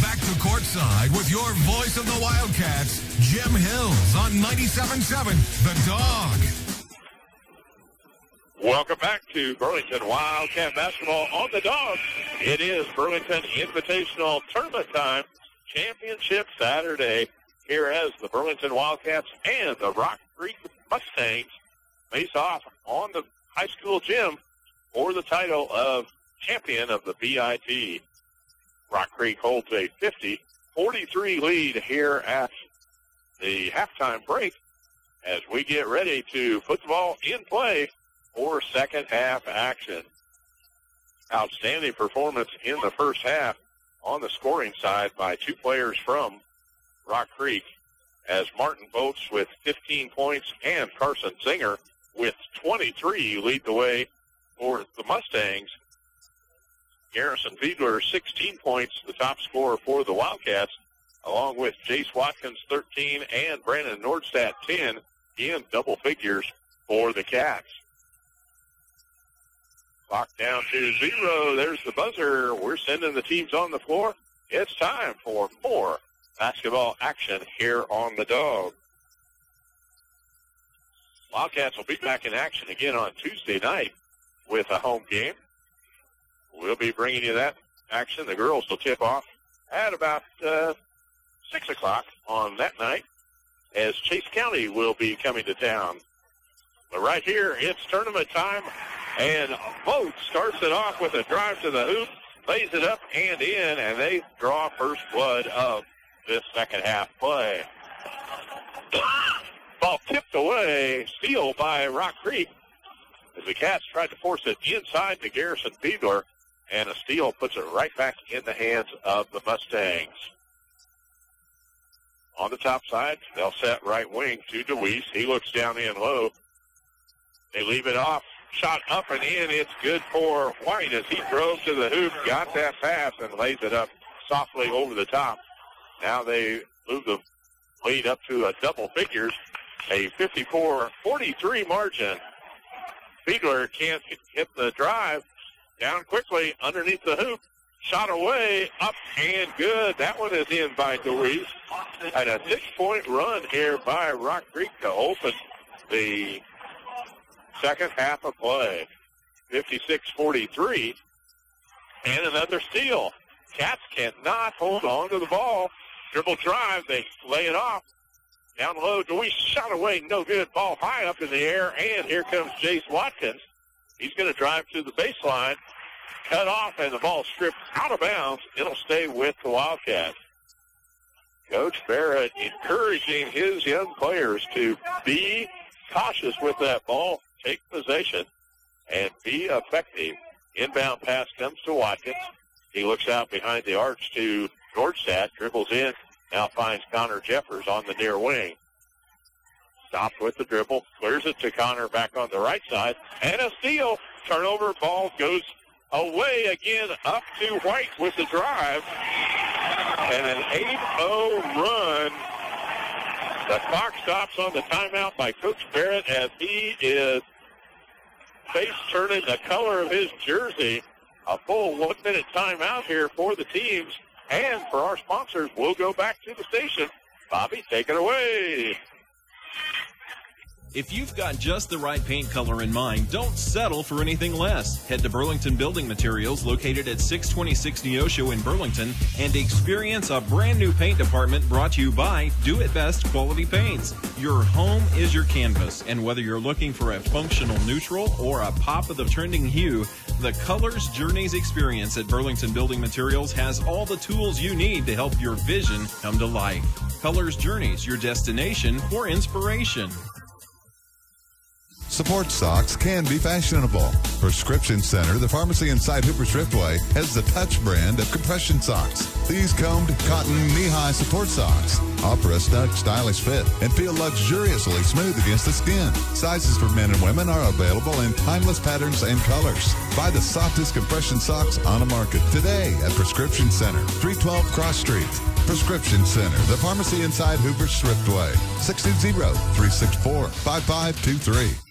Speaker 3: Back to courtside with your voice of the Wildcats, Jim Hills on 97.7 The Dog.
Speaker 1: Welcome back to Burlington Wildcat basketball on the Dog. It is Burlington Invitational Tournament time, Championship Saturday, here as the Burlington Wildcats and the Rock Creek Mustangs face off on the high school gym for the title of champion of the BIT. Rock Creek holds a 50-43 lead here at the halftime break as we get ready to put the ball in play for second half action. Outstanding performance in the first half on the scoring side by 2 players from Rock Creek as Martin Boats with 15 points and Carson Singer with 23 lead the way for the Mustangs. Garrison Fiedler, 16 points, the top scorer for the Wildcats, along with Jace Watkins, 13, and Brandon Nordstadt, 10, in double figures for the Cats. Clock down to 0. There's the buzzer. We're sending the teams on the floor. It's time for more basketball action here on the Dog. Wildcats will be back in action again on Tuesday night with a home game. We'll be bringing you that action. The girls will tip off at about 6 o'clock on that night as Chase County will be coming to town. But right here, it's tournament time. And Boat starts it off with a drive to the hoop, lays it up and in, and they draw first blood of this second half play. Ball tipped away, steal by Rock Creek, as the Cats tried to force it inside to Garrison Fiedler, and a steal puts it right back in the hands of the Mustangs. On the top side, they'll set right wing to DeWeese. He looks down in low. They leave it off. Shot up and in. It's good for White as he drove to the hoop, got that pass, and lays it up softly over the top. Now they move the lead up to a double figures, a 54-43 margin. Fiedler can't hit the drive. Down quickly underneath the hoop. Shot away, up and good. That one is in by DeWeese. And a 6-point run here by Rock Creek to open the second half of play. 56-43. And another steal. Cats cannot hold on to the ball. Dribble drive. They lay it off. Down low. DeWeese shot away. No good. Ball high up in the air. And here comes Jace Watkins. He's going to drive to the baseline. Cut off, and the ball stripped out of bounds. It'll stay with the Wildcats. Coach Barrett encouraging his young players to be cautious with that ball, take possession, and be effective. Inbound pass comes to Watkins. He looks out behind the arch to Nordstadt, dribbles in, now finds Connor Jeffers on the near wing. Stops with the dribble, clears it to Connor back on the right side, and a steal. Turnover, ball goes away again, up to White with the drive. And an 8-0 run. The clock stops on the timeout by Coach Barrett as he is face turning the color of his jersey. A full 1-minute timeout here for the teams And for our sponsors, we'll go back to the station. Bobby, take it away.
Speaker 8: If you've got just the right paint color in mind, don't settle for anything less. Head to Burlington Building Materials, located at 626 Neosho in Burlington, and experience a brand new paint department brought to you by Do It Best Quality Paints. Your home is your canvas, and whether you're looking for a functional neutral or a pop of the trending hue, the Colors Journeys experience at Burlington Building Materials has all the tools you need to help your vision come to life. Colors Journeys, your destination for inspiration.
Speaker 2: Sports socks can be fashionable. Prescription Center, the pharmacy inside Hooper Thriftway, has the Touch brand of compression socks. These combed cotton knee-high support socks offer a snug, stylish fit and feel luxuriously smooth against the skin. Sizes for men and women are available in timeless patterns and colors. Buy the softest compression socks on the market today at Prescription Center, 312 Cross Street. Prescription Center, the pharmacy inside Hooper Thriftway, 620-364-5523.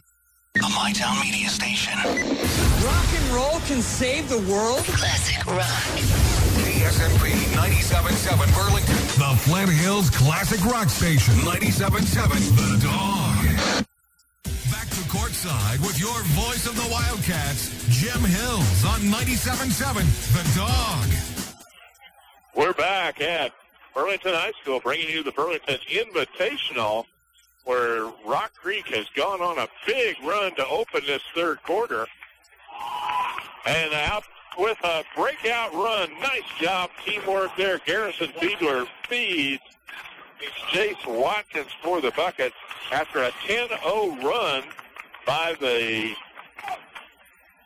Speaker 9: The MyTown Media Station.
Speaker 10: Rock and roll can save the world.
Speaker 9: Classic rock.
Speaker 3: KSMP 97.7 Burlington. The Flint Hills Classic Rock Station. 97.7 The Dawg. Back to courtside with your voice of the Wildcats, Jim Hills on 97.7 The Dawg.
Speaker 1: We're back at Burlington High School, bringing you the Burlington Invitational, where Rock Creek has gone on a big run to open this third quarter. And out with a breakout run. Nice job, teamwork there. Garrison Fiedler feeds Jace Watkins for the bucket after a 10-0 run by the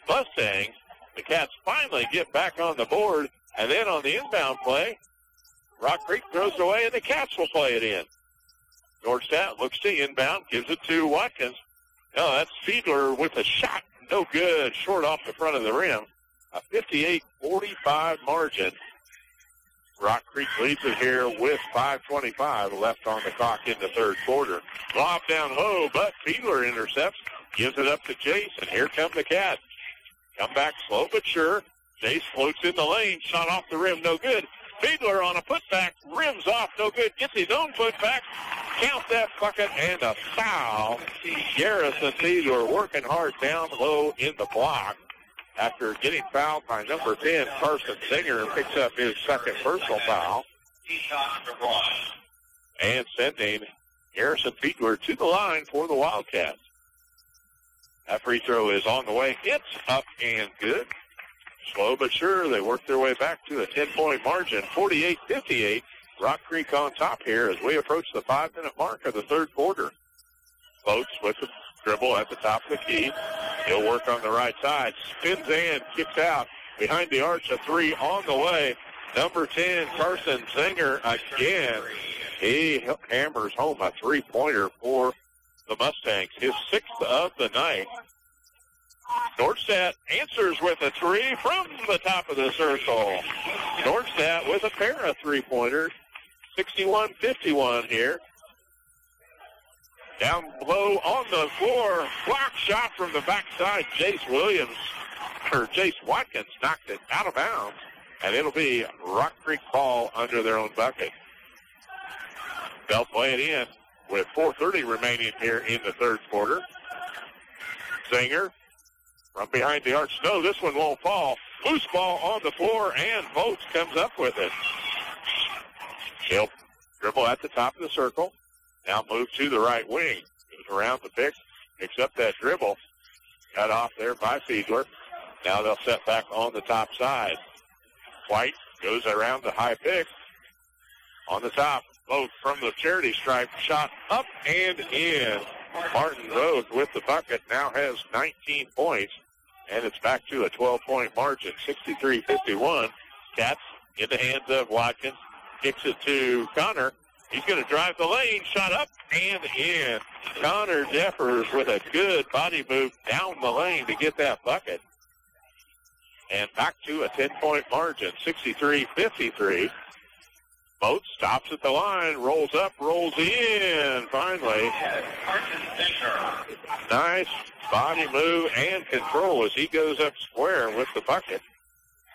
Speaker 1: Mustangs. The Cats finally get back on the board, and then on the inbound play, Rock Creek throws it away, and the Cats will play it in. Nordstadt looks to inbound, gives it to Watkins. Oh, that's Fiedler with a shot. No good. Short off the front of the rim. A 58-45 margin. Rock Creek leads it here with 5:25 left on the clock in the third quarter. Lob down low, but Fiedler intercepts. Gives it up to Jace, and here come the Cats. Come back slow but sure. Jace floats in the lane. Shot off the rim. No good. Fiedler on a putback, rims off, no good, gets his own putback, count that bucket, and a foul. Garrison Fiedler working hard down low in the block after getting fouled by number 10, Carson Singer, picks up his second personal foul. And sending Garrison Fiedler to the line for the Wildcats. That free throw is on the way. It's up and good. Slow but sure, they work their way back to a 10-point margin, 48-58. Rock Creek on top here as we approach the 5-minute mark of the third quarter. Boats with the dribble at the top of the key. He'll work on the right side. Spins and kicks out. Behind the arch, a three on the way. Number 10, Carson Singer again. He hammers home a three-pointer for the Mustangs. His sixth of the night. Nordstadt answers with a three from the top of the circle. Nordstadt with a pair of three-pointers. 61-51 here. Down below on the floor. Block shot from the backside. Jace Watkins knocked it out of bounds. And it'll be Rock Creek ball under their own bucket. They'll play it in with 4:30 remaining here in the third quarter. Singer from behind the arch. No, this one won't fall. Loose ball on the floor, and Votes comes up with it. He'll dribble at the top of the circle. Now move to the right wing. Goes around the pick. Picks up that dribble. Cut off there by Fiedler. Now they'll set back on the top side. White goes around the high pick. On the top, Votes from the charity stripe. Shot up and in. Martin Rose with the bucket now has 19 points, and it's back to a 12-point margin, 63-51. Cats in the hands of Watkins. Kicks it to Connor. He's going to drive the lane. Shot up and in. Connor Jeffers with a good body move down the lane to get that bucket. And back to a 10-point margin, 63-53. Boat stops at the line, rolls up, rolls in, finally. Nice body move and control as he goes up square with the bucket.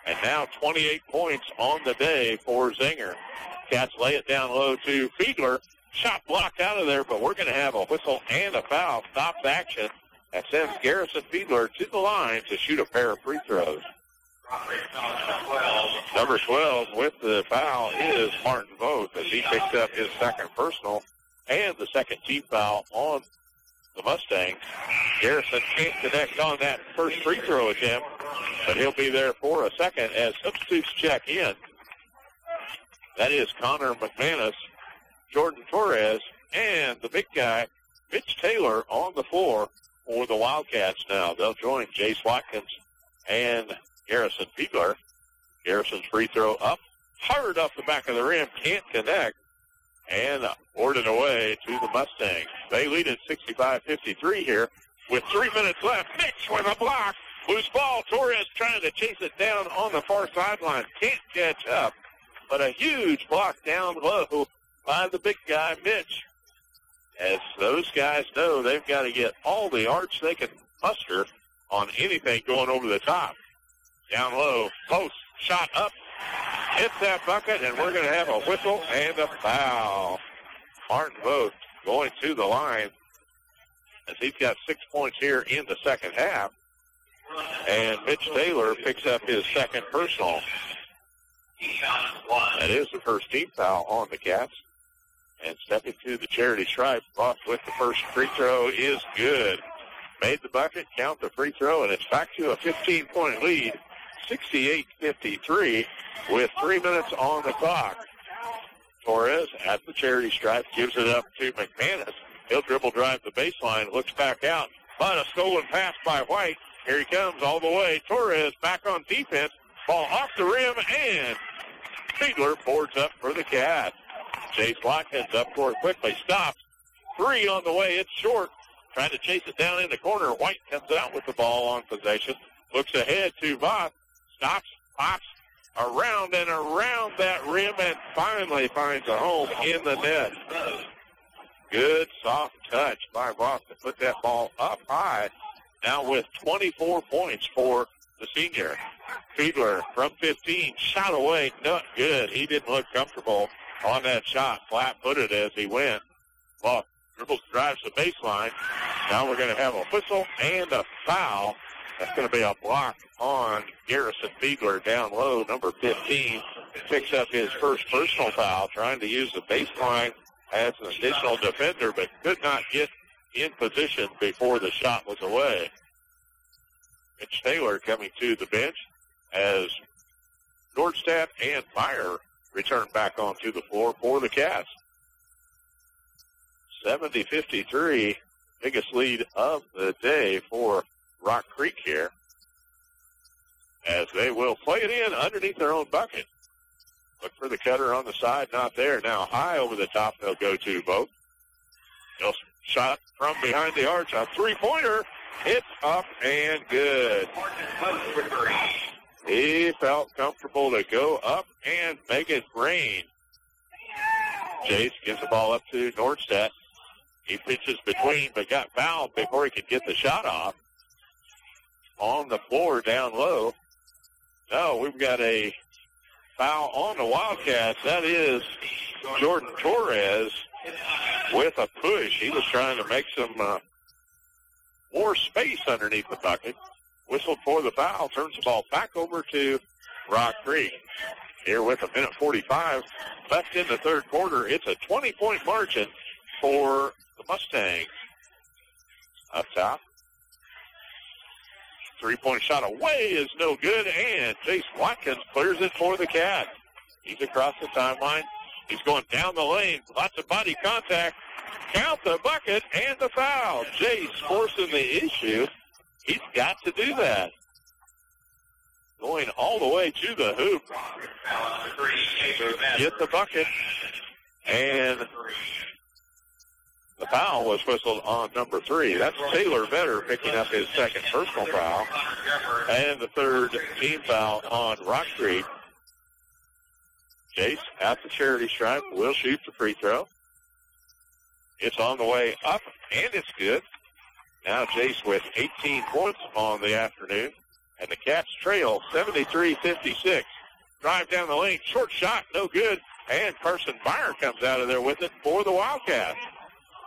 Speaker 1: And now 28 points on the day for Zinger. Cats lay it down low to Fiedler. Shot blocked out of there, but we're going to have a whistle and a foul. Stops action. That sends Garrison Fiedler to the line to shoot a pair of free throws. Number 12 with the foul is Martin Vogt as he picks up his second personal and the second team foul on the Mustangs. Garrison can't connect on that first free throw attempt, but he'll be there for a second as substitutes check in. That is Connor McManus, Jordan Torres, and the big guy, Mitch Taylor, on the floor for the Wildcats now. They'll join Jace Watkins and Garrison Fiedler. Garrison's free throw up, hard off the back of the rim, can't connect, and boarded away to the Mustangs. They lead at 65-53 here with 3 minutes left. Mitch with a block. Loose ball. Torres trying to chase it down on the far sideline. Can't catch up, but a huge block down low by the big guy, Mitch. As those guys know, they've got to get all the arcs they can muster on anything going over the top. Down low, post, shot up, hits that bucket, and we're going to have a whistle and a foul. Martin Vogt going to the line as he's got 6 points here in the second half. And Mitch Taylor picks up his second personal. That is the first team foul on the Cats. And stepping to the charity stripe, off with the first free throw is good. Made the bucket, count the free throw, and it's back to a 15-point lead, 68-53, with 3 minutes on the clock. Torres at the charity stripe gives it up to McManus. He'll dribble drive the baseline, looks back out, but a stolen pass by White. Here he comes all the way. Torres back on defense. Ball off the rim, and Fiedler boards up for the Cats. Jace Watkins up court quickly, stops. Three on the way, it's short. Trying to chase it down in the corner. White comes out with the ball on possession. Looks ahead to Voth. Stops, pops, around and around that rim, and finally finds a home in the net. Good soft touch by Voth to put that ball up high. Now with 24 points for the senior. Fiedler from 15, shot away, not good. He didn't look comfortable on that shot, flat-footed as he went. Voth dribbles, drives the baseline. Now we're going to have a whistle and a foul. That's going to be a block on Garrison Fiedler down low. Number 15 picks up his first personal foul, trying to use the baseline as an additional defender, but could not get in position before the shot was away. Mitch Taylor coming to the bench as Nordstadt and Meyer return back onto the floor for the Cats. 70-53, biggest lead of the day for Rock Creek here, as they will play it in underneath their own bucket. Look for the cutter on the side, not there. Now high over the top they'll go to Vogt. They'll shot from behind the arch, a three-pointer. It's up and good. He felt comfortable to go up and make it rain. Jace gives the ball up to Nordstadt. He pitches between, but got fouled before he could get the shot off. On the floor down low. No, we've got a foul on the Wildcats. That is Jordan Torres with a push. He was trying to make some more space underneath the bucket. Whistled for the foul, turns the ball back over to Rock Creek. Here with a minute 45 left in the third quarter. It's a 20-point margin for the Mustangs. Up top. Three-point shot away is no good, and Jace Watkins clears it for the Cats. He's across the timeline. He's going down the lane. Lots of body contact. Count the bucket and the foul. Jace forcing the issue. He's got to do that. Going all the way to the hoop. Get the bucket. And the foul was whistled on number 3. That's Taylor Vetter picking up his second personal foul. And the third team foul on Rock Creek. Jace at the charity stripe will shoot the free throw. It's on the way up, and it's good. Now Jace with 18 points on the afternoon And the Cats trail 73-56. Drive down the lane, short shot, no good. And Carson Meyer comes out of there with it for the Wildcats.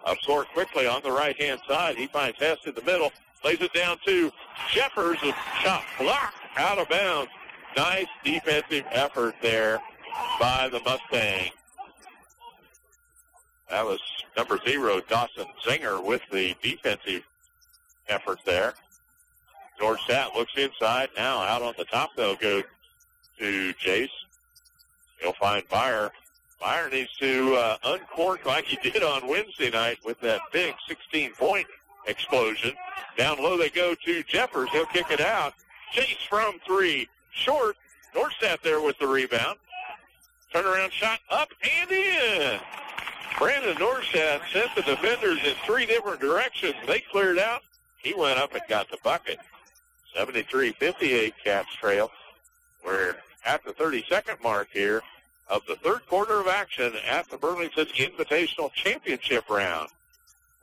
Speaker 1: Up score quickly on the right-hand side. He finds Hess in the middle. Lays it down to Jeffers. A shot blocked out of bounds. Nice defensive effort there by the Mustang. That was number 0, Dawson Zinger, with the defensive effort there. George Satt looks inside. Now out on the top, they'll go to Jace. He'll find Meyer. Meyer needs to uncork like he did on Wednesday night with that big 16-point explosion. Down low they go to Jeffers. He'll kick it out. Chase from 3. Short. Norstadt there with the rebound. Turnaround shot up and in. Brandon Norstadt sent the defenders in 3 different directions. They cleared out. He went up and got the bucket. 73-58 Cats trail. We're at the 32nd mark here of the third quarter of action at the Burlington Invitational Championship round.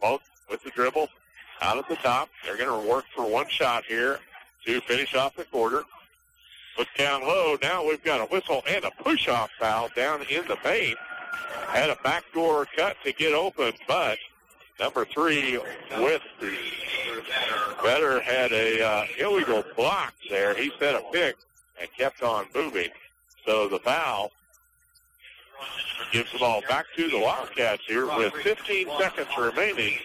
Speaker 1: Both with the dribble out at the top. They're going to work for one shot here to finish off the quarter. Look down low. Now we've got a whistle and a push-off foul down in the paint. Had a backdoor cut to get open, but number 3 with Vetter had a illegal block there. He set a pick and kept on moving. So the foul gives the ball back to the Wildcats here with 15 seconds remaining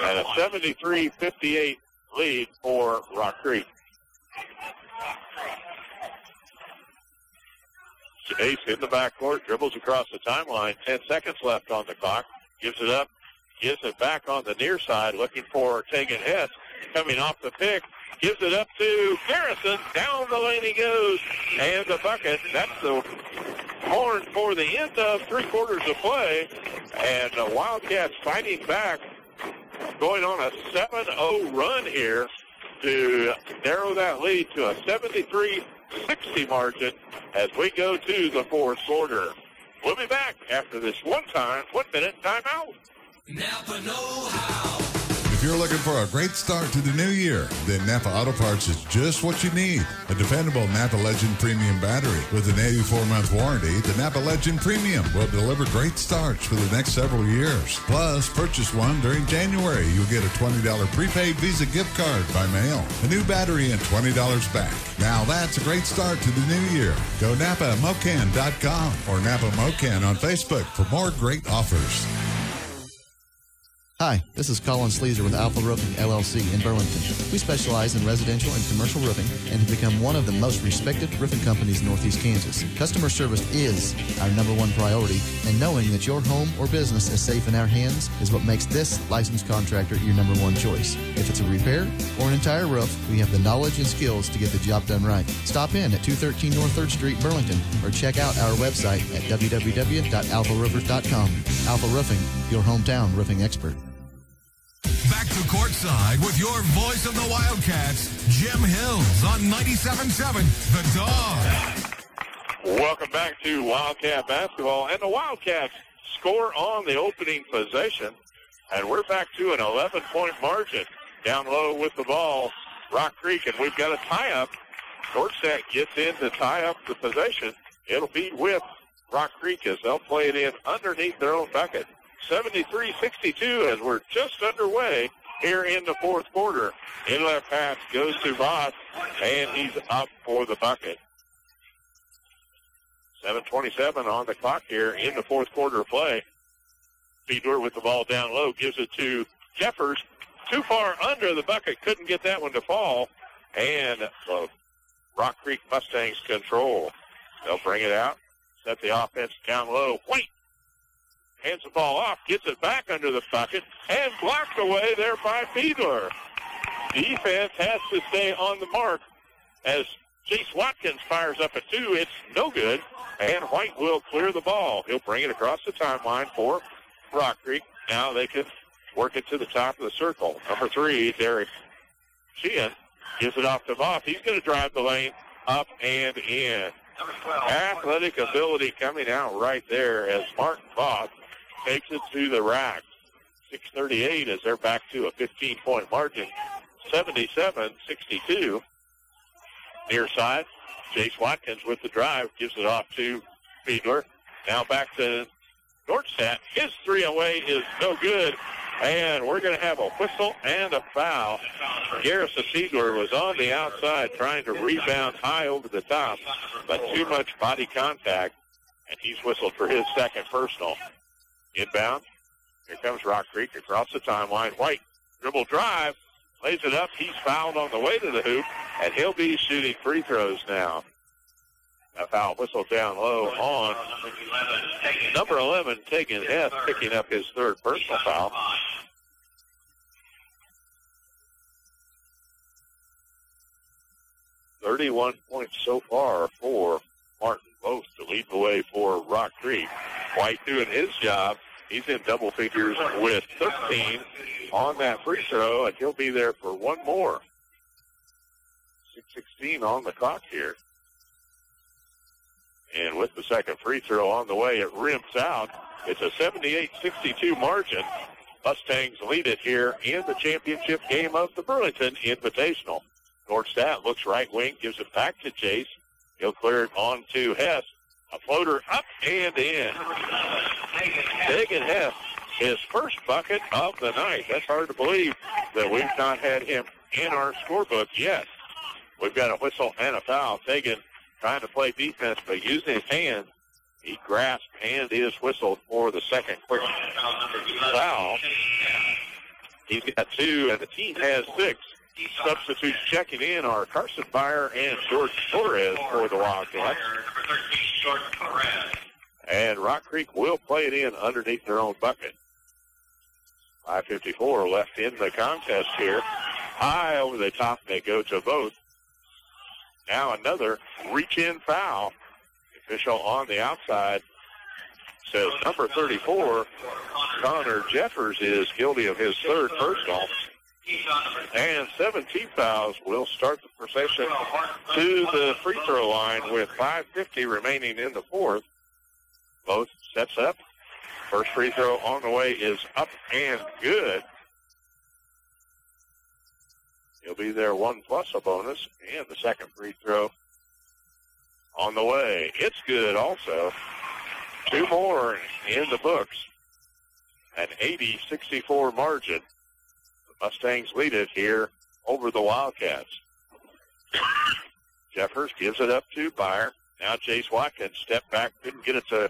Speaker 1: and a 73-58 lead for Rock Creek. Ace in the backcourt, dribbles across the timeline. 10 seconds left on the clock. Gives it up, gives it back on the near side, looking for Tegan Hess. Coming off the pick, gives it up to Garrison. Down the lane he goes, and the bucket. That's the horn for the end of 3 quarters of play. And the Wildcats fighting back, going on a 7-0 run here to narrow that lead to a 73-60 margin as we go to the fourth quarter. We'll be back after this 1-minute timeout.
Speaker 3: Napa know-how.
Speaker 2: If you're looking for a great start to the new year, then Napa Auto Parts is just what you need. A dependable Napa Legend Premium battery with an 84-month warranty. The Napa Legend Premium will deliver great starts for the next several years. Plus, purchase one during January. You'll get a $20 prepaid Visa gift card by mail, a new battery, and $20 back. Now that's a great start to the new year. Go NapaMocan.com or Napa Mocan on Facebook for more great offers.
Speaker 11: Hi, this is Colin Sleazer with Alpha Roofing, LLC in Burlington. We specialize in residential and commercial roofing and have become one of the most respected roofing companies in Northeast Kansas. Customer service is our #1 priority, and knowing that your home or business is safe in our hands is what makes this licensed contractor your #1 choice. If it's a repair or an entire roof, we have the knowledge and skills to get the job done right. Stop in at 213 North 3rd Street, Burlington, or check out our website at www.alpharoofers.com. Alpha Roofing, your hometown roofing expert.
Speaker 3: Back to courtside with your voice of the Wildcats, Jim Hills on 97.7 The Dawg.
Speaker 1: Welcome back to Wildcat basketball, and the Wildcats score on the opening possession, and we're back to an 11-point margin. Down low with the ball, Rock Creek, and we've got a tie-up. Northstadt gets in to tie up the possession. It'll be with Rock Creek as they'll play it in underneath their own bucket. 73-62 as we're just underway here in the fourth quarter. Inlet pass goes to Voss, and he's up for the bucket. 7:27 on the clock here in the fourth quarter of play. Fiedler with the ball down low, gives it to Jeffers. Too far under the bucket, couldn't get that one to fall. And Rock Creek Mustangs control. They'll bring it out, set the offense down low. White hands the ball off, gets it back under the bucket, and blocked away there by Fiedler. Defense has to stay on the mark as Chase Watkins fires up a 2. It's no good, and White will clear the ball. He'll bring it across the timeline for Rock Creek. Now they can work it to the top of the circle. Number 3, Derek Sheehan, gives it off to Voss. He's going to drive the lane up and in. Athletic ability coming out right there as Martin Voss takes it to the rack. 6:38 as they're back to a 15-point margin. 77-62. Near side, Chase Watkins with the drive, gives it off to Fiedler. Now back to Nordstadt. His three away is no good, and we're going to have a whistle and a foul. Garrison Fiedler was on the outside trying to rebound high over the top, but too much body contact, and he's whistled for his second personal. Inbound. Here comes Rock Creek across the timeline. White, dribble drive, lays it up. He's fouled on the way to the hoop, and he'll be shooting free throws now. A foul whistle down low on number 11, Tegan Hess, picking up his third personal foul. .31 points so far for Martin, both to lead the way for Rock Creek. White doing his job. He's in double figures with 13 on that free throw, and he'll be there for one more. 6:16 on the clock here. And with the second free throw on the way, it rims out. It's a 78-62 margin. Mustangs lead it here in the championship game of the Burlington Invitational. Nordstadt looks right wing, gives it back to Chase. He'll clear it on to Hess. A floater up and in. Tegan Hess, his first bucket of the night. That's hard to believe that we've not had him in our scorebook yet. We've got a whistle and a foul. Tegan trying to play defense, but using his hands. He grasped and is whistled for the second quick foul. He's got two, and the team has 6. Substitutes checking in are Carson Byer and George Torres for the Wildcats. And Rock Creek will play it in underneath their own bucket. 5:54 left in the contest here. High over the top, they go to both. Now another reach-in foul. The official on the outside says number 34, Connor Jeffers, is guilty of his third personal. And 7 team fouls will start the procession to the free throw line with 5:50 remaining in the fourth. Both sets up. First free throw on the way is up and good. He'll be there 1 plus a bonus. And the second free throw on the way. It's good also. 2 more in the books. An 80-64 margin. The Mustangs lead it here over the Wildcats. Jeffers gives it up to Byer. Now Chase Watkins step back, didn't get it to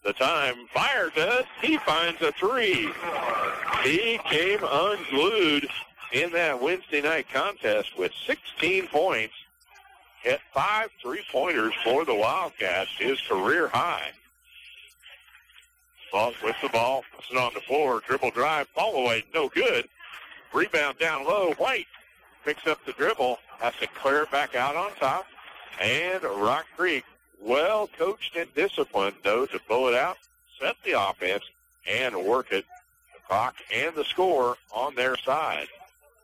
Speaker 1: the time. Byer does. He finds a 3. He came unglued in that Wednesday night contest with 16 points. Hit 5 3-pointers for the Wildcats, his career high. Ball with the ball, puts it on the floor, dribble drive, fall away, no good. Rebound down low. White picks up the dribble, has to clear it back out on top. And Rock Creek, well coached and disciplined, though, to pull it out, set the offense, and work it. The clock and the score on their side.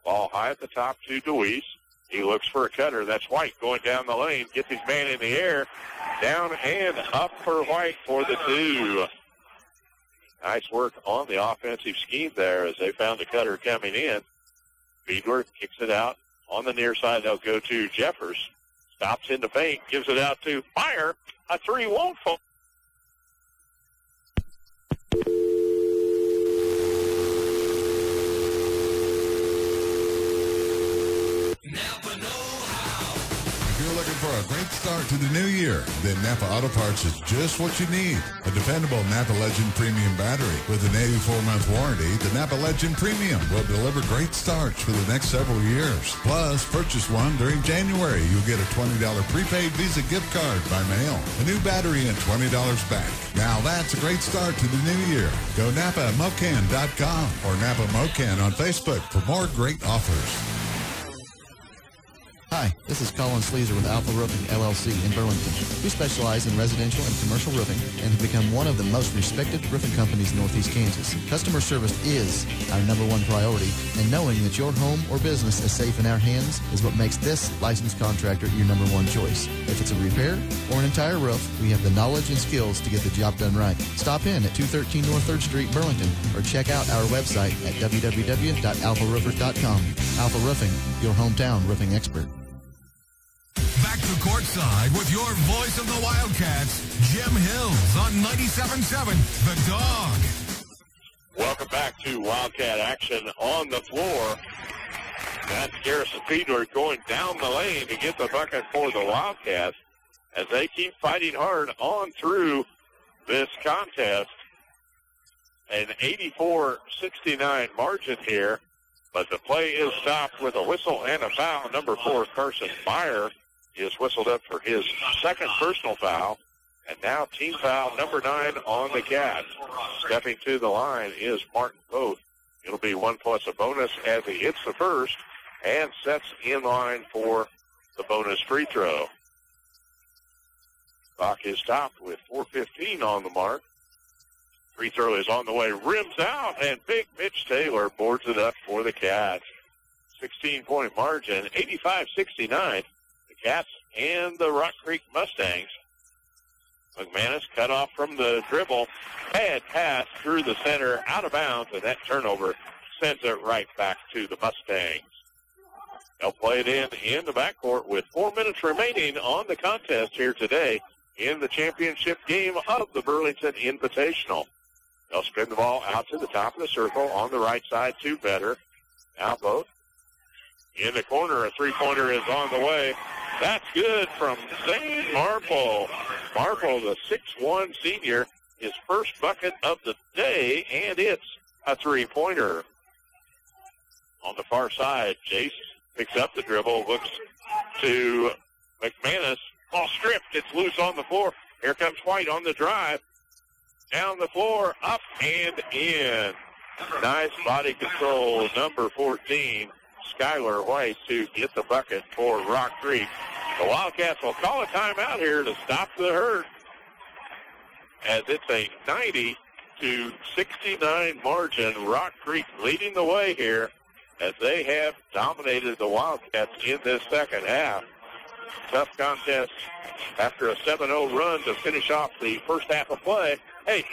Speaker 1: Ball high at the top to DeWeese. He looks for a cutter. That's White going down the lane. Gets his man in the air. Down and up for White for the 2. Nice work on the offensive scheme there as they found the cutter coming in. Fiedler kicks it out on the near side. They'll go to Jeffers. Stops in the paint. Gives it out to Byer. A 3 won't fall.
Speaker 2: For a great start to the new year, then Napa Auto Parts is just what you need. A dependable Napa Legend Premium battery with an 84-month warranty. The Napa Legend Premium will deliver great starts for the next several years. Plus, purchase one during January. You'll get a $20 prepaid Visa gift card by mail, a new battery, and $20 back. Now that's a great start to the new year. Go NapaMocan.com or Napa Mocan on Facebook for more great offers.
Speaker 11: Hi, this is Colin Sleazer with Alpha Roofing, LLC in Burlington. We specialize in residential and commercial roofing and have become one of the most respected roofing companies in Northeast Kansas. Customer service is our #1 priority, and knowing that your home or business is safe in our hands is what makes this licensed contractor your #1 choice. If it's a repair or an entire roof, we have the knowledge and skills to get the job done right. Stop in at 213 North 3rd Street, Burlington, or check out our website at www.alpharoofers.com. Alpha Roofing, your hometown roofing expert.
Speaker 3: to courtside with your voice of the Wildcats, Jim Hills on 97.7 The Dawg.
Speaker 1: Welcome back to Wildcat action on the floor. That's Garrison Fiedler going down the lane to get the bucket for the Wildcats as they keep fighting hard on through this contest. An 84-69 margin here, but the play is stopped with a whistle and a foul. Number 4, Carson Meyer, is whistled up for his second personal foul. And now team foul number 9 on the Cats. Stepping to the line is Martin Voth. It'll be 1 plus a bonus as he hits the first and sets in line for the bonus free throw. Clock is stopped with 4:15 on the mark. Free throw is on the way, rims out, and big Mitch Taylor boards it up for the Cats. 16-point margin, 85-69. The Cats and the Rock Creek Mustangs. McManus cut off from the dribble. Bad pass through the center, out of bounds, and that turnover sends it right back to the Mustangs. They'll play it in the backcourt with 4 minutes remaining on the contest here today in the championship game of the Burlington Invitational. They'll spin the ball out to the top of the circle on the right side to Vetter. Now both in the corner. A three-pointer is on the way. That's good from Zane Marple. Marple, the 6'1 senior, his first bucket of the day, and it's a three-pointer. On the far side, Jace picks up the dribble, looks to McManus. Ball stripped. It's loose on the floor. Here comes White on the drive. Down the floor, up and in. Nice body control, number 14, Skylar White, to get the bucket for Rock Creek. The Wildcats will call a timeout here to stop the herd, as it's a 90-69 margin. Rock Creek leading the way here as they have dominated the Wildcats in this second half. Tough contest after a 7-0 run to finish off the first half of play. Hey,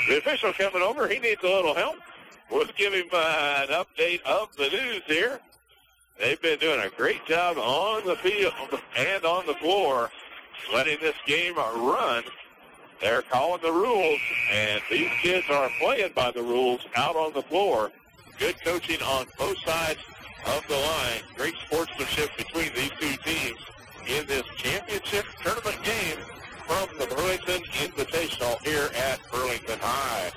Speaker 1: the official coming over. He needs a little help. We'll give him an update of the news here. They've been doing a great job on the field and on the floor, letting this game run. They're calling the rules, and these kids are playing by the rules out on the floor. Good coaching on both sides of the line. Great sportsmanship between these two teams in this championship tournament game from the Burlington Invitational here at Burlington High.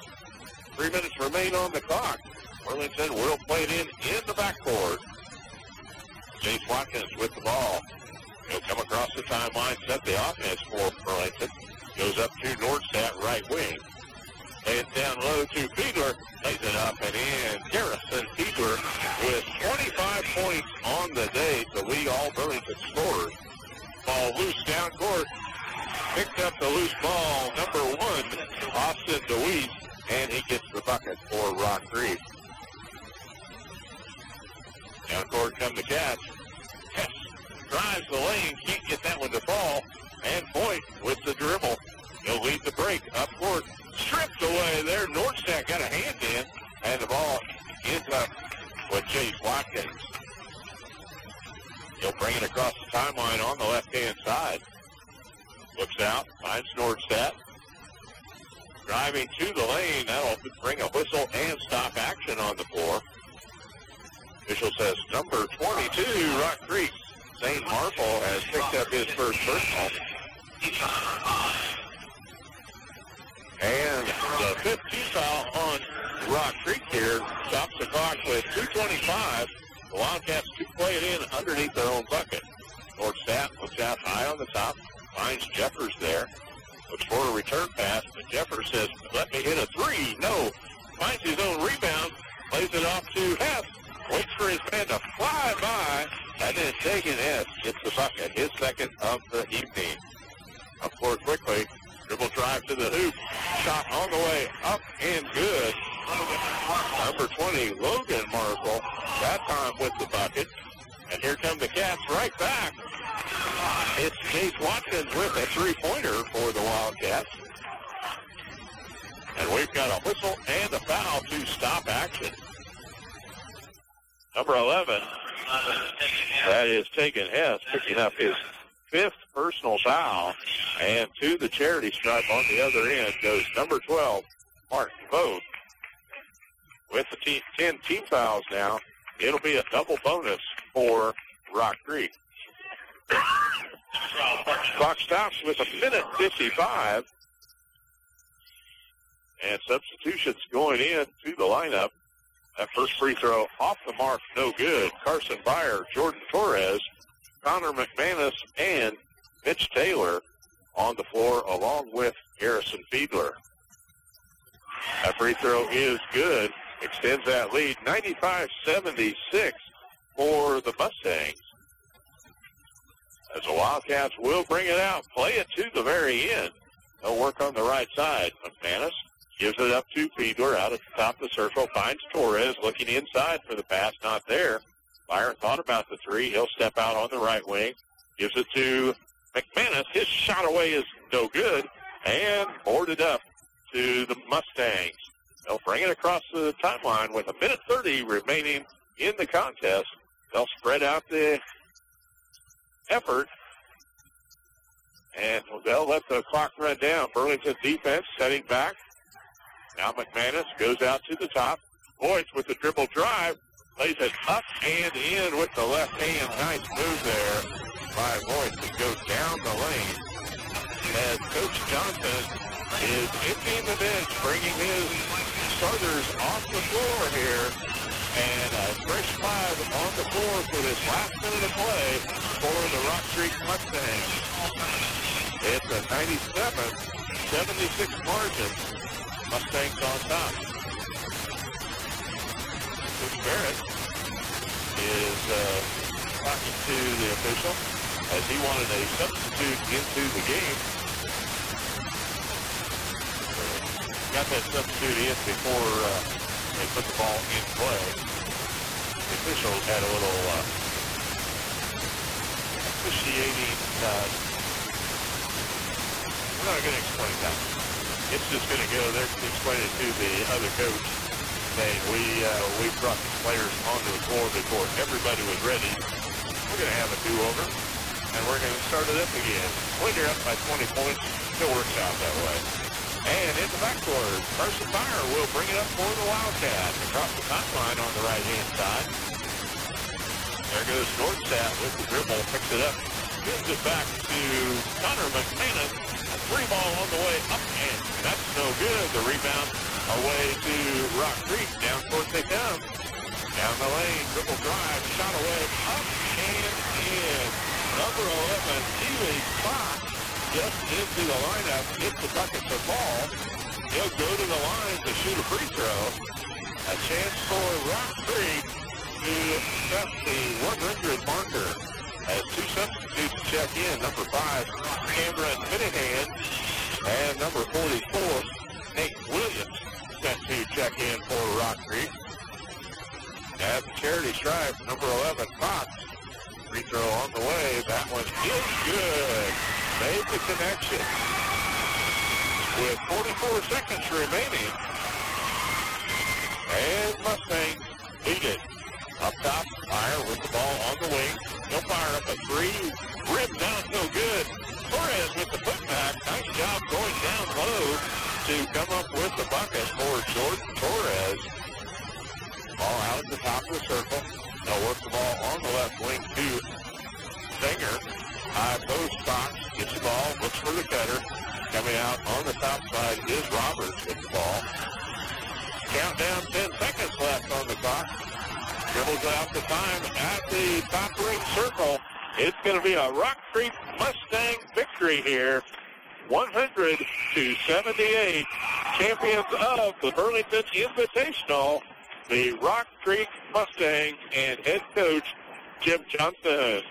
Speaker 1: 3 minutes remain on the clock. Burlington will play it in the backcourt. Jace Watkins with the ball. He'll come across the timeline, set the offense for Burlington. Goes up to Nordstadt, right wing. Play it down low to Fiedler. Lays it up and in. Garrison Fiedler with 25 points on the day to lead all Burlington scorers. Ball loose down court. Picked up the loose ball, number 1, Austin DeWeese, and he gets the bucket for Rock Creek. Down court come the Cats. Hess drives the lane, can't get that one to fall, and Point with the dribble. He'll lead the break up court. Stripped away there. Nordstadt got a hand in, and the ball ends up with Chase Watkins. He'll bring it across the timeline on the left-hand side. Looks out, finds Nordstadt. Driving to the lane, that'll bring a whistle and stop action on the floor. Official says number 22, Rock Creek, St. Marple, has picked up his first personal. And the 15th foul on Rock Creek here stops the clock with 2:25. The Wildcats to play it in underneath their own bucket. Nordstadt looks out high on the top, finds Jeffers there. Looks for a return pass, but Jeffers says, let me hit a three. No. Finds his own rebound, plays it off to Hess. Waits for his man to fly by, and then taking Hess gets the bucket, his second of the evening. Up court quickly. Dribble drive to the hoop. Shot on the way up and good. Number 20, Logan Markle, that time with the bucket. And here come the Cats right back. It's Chase Watkins with a three-pointer for the Wildcats. And we've got a whistle and a foul to stop action. Number 11, that is Tegan Hess, picking up his fifth personal foul. And to the charity stripe on the other end goes number 12, Mark Vogt. With the 10 team fouls now, it'll be a double bonus for Rock Creek. Clock stops with 1:55. And substitutions going in to the lineup. That first free throw off the mark, no good. Carson Byer, Jordan Torres, Connor McManus, and Mitch Taylor on the floor along with Harrison Fiedler. That free throw is good. Extends that lead, 95-76 for the Mustangs. As the Wildcats will bring it out, play it to the very end. They'll work on the right side. McManus gives it up to Fiedler out at the top of the circle, finds Torres looking inside for the pass, not there. Byron thought about the three. He'll step out on the right wing, gives it to McManus. His shot away is no good, and boarded up to the Mustangs. They'll bring it across the timeline with 1:30 remaining in the contest. They'll spread out the effort, and they'll let the clock run down. Burlington defense setting back. Now McManus goes out to the top. Boyce with the dribble drive, lays it up and in with the left hand. Nice move there by Boyce to go down the lane. As Coach Johnson is emptying the bench, bringing his starters off the floor here. And a fresh five on the floor for this last minute of play for the Rock Creek Mustangs. It's a 97-76 margin. Mustangs on top. Coach Barrett is talking to the official as he wanted a substitute into the game. Got that substitute in before they put the ball in play. The officials had a little officiating. We're not going to explain that. It's just going to go there to explain it to the other coach, saying we brought the players onto the floor before everybody was ready. We're going to have a do-over, and we're going to start it up again. When you're up by 20 points, it works out that way. And in the backcourt, Carson Byer will bring it up for the Wildcats across the timeline on the right-hand side. There goes Nordstadt with the dribble, picks it up, gives it back to Connor McManus. A three ball on the way up, and that's no good. The rebound away to Rock Creek. Down court they come. Down the lane, dribble drive, shot away, up and in. Number 11, Keely Fox, just into the lineup, hits the bucket for ball. He'll go to the line to shoot a free throw. A chance for Rock Creek to set the 100 marker. As two substitutes check in, number 5, Cameron Minahan, and number 44, Nate Williams, set to check in for Rock Creek. At the charity stripe, number 11, Fox, free throw on the way. That one is good. Made the connection. With 44 seconds remaining. And Mustangs lead it. Up top, Fire with the ball on the wing. He'll fire up a three. Rim down, no good. Torres with the putback. Nice job going down low to come up with the bucket for Jordan Torres. Ball out at the top of the circle. They'll work the ball on the left wing to Singer. High post box. Gets the ball. Looks for the cutter. Coming out on the top side is Roberts with the ball. Countdown, 10 seconds left on the clock. Dribbles out the time at the top ring circle. It's going to be a Rock Creek Mustang victory here. 100-78. Champions of the Burlington Invitational, the Rock Creek Mustangs and head coach Jim Johnson.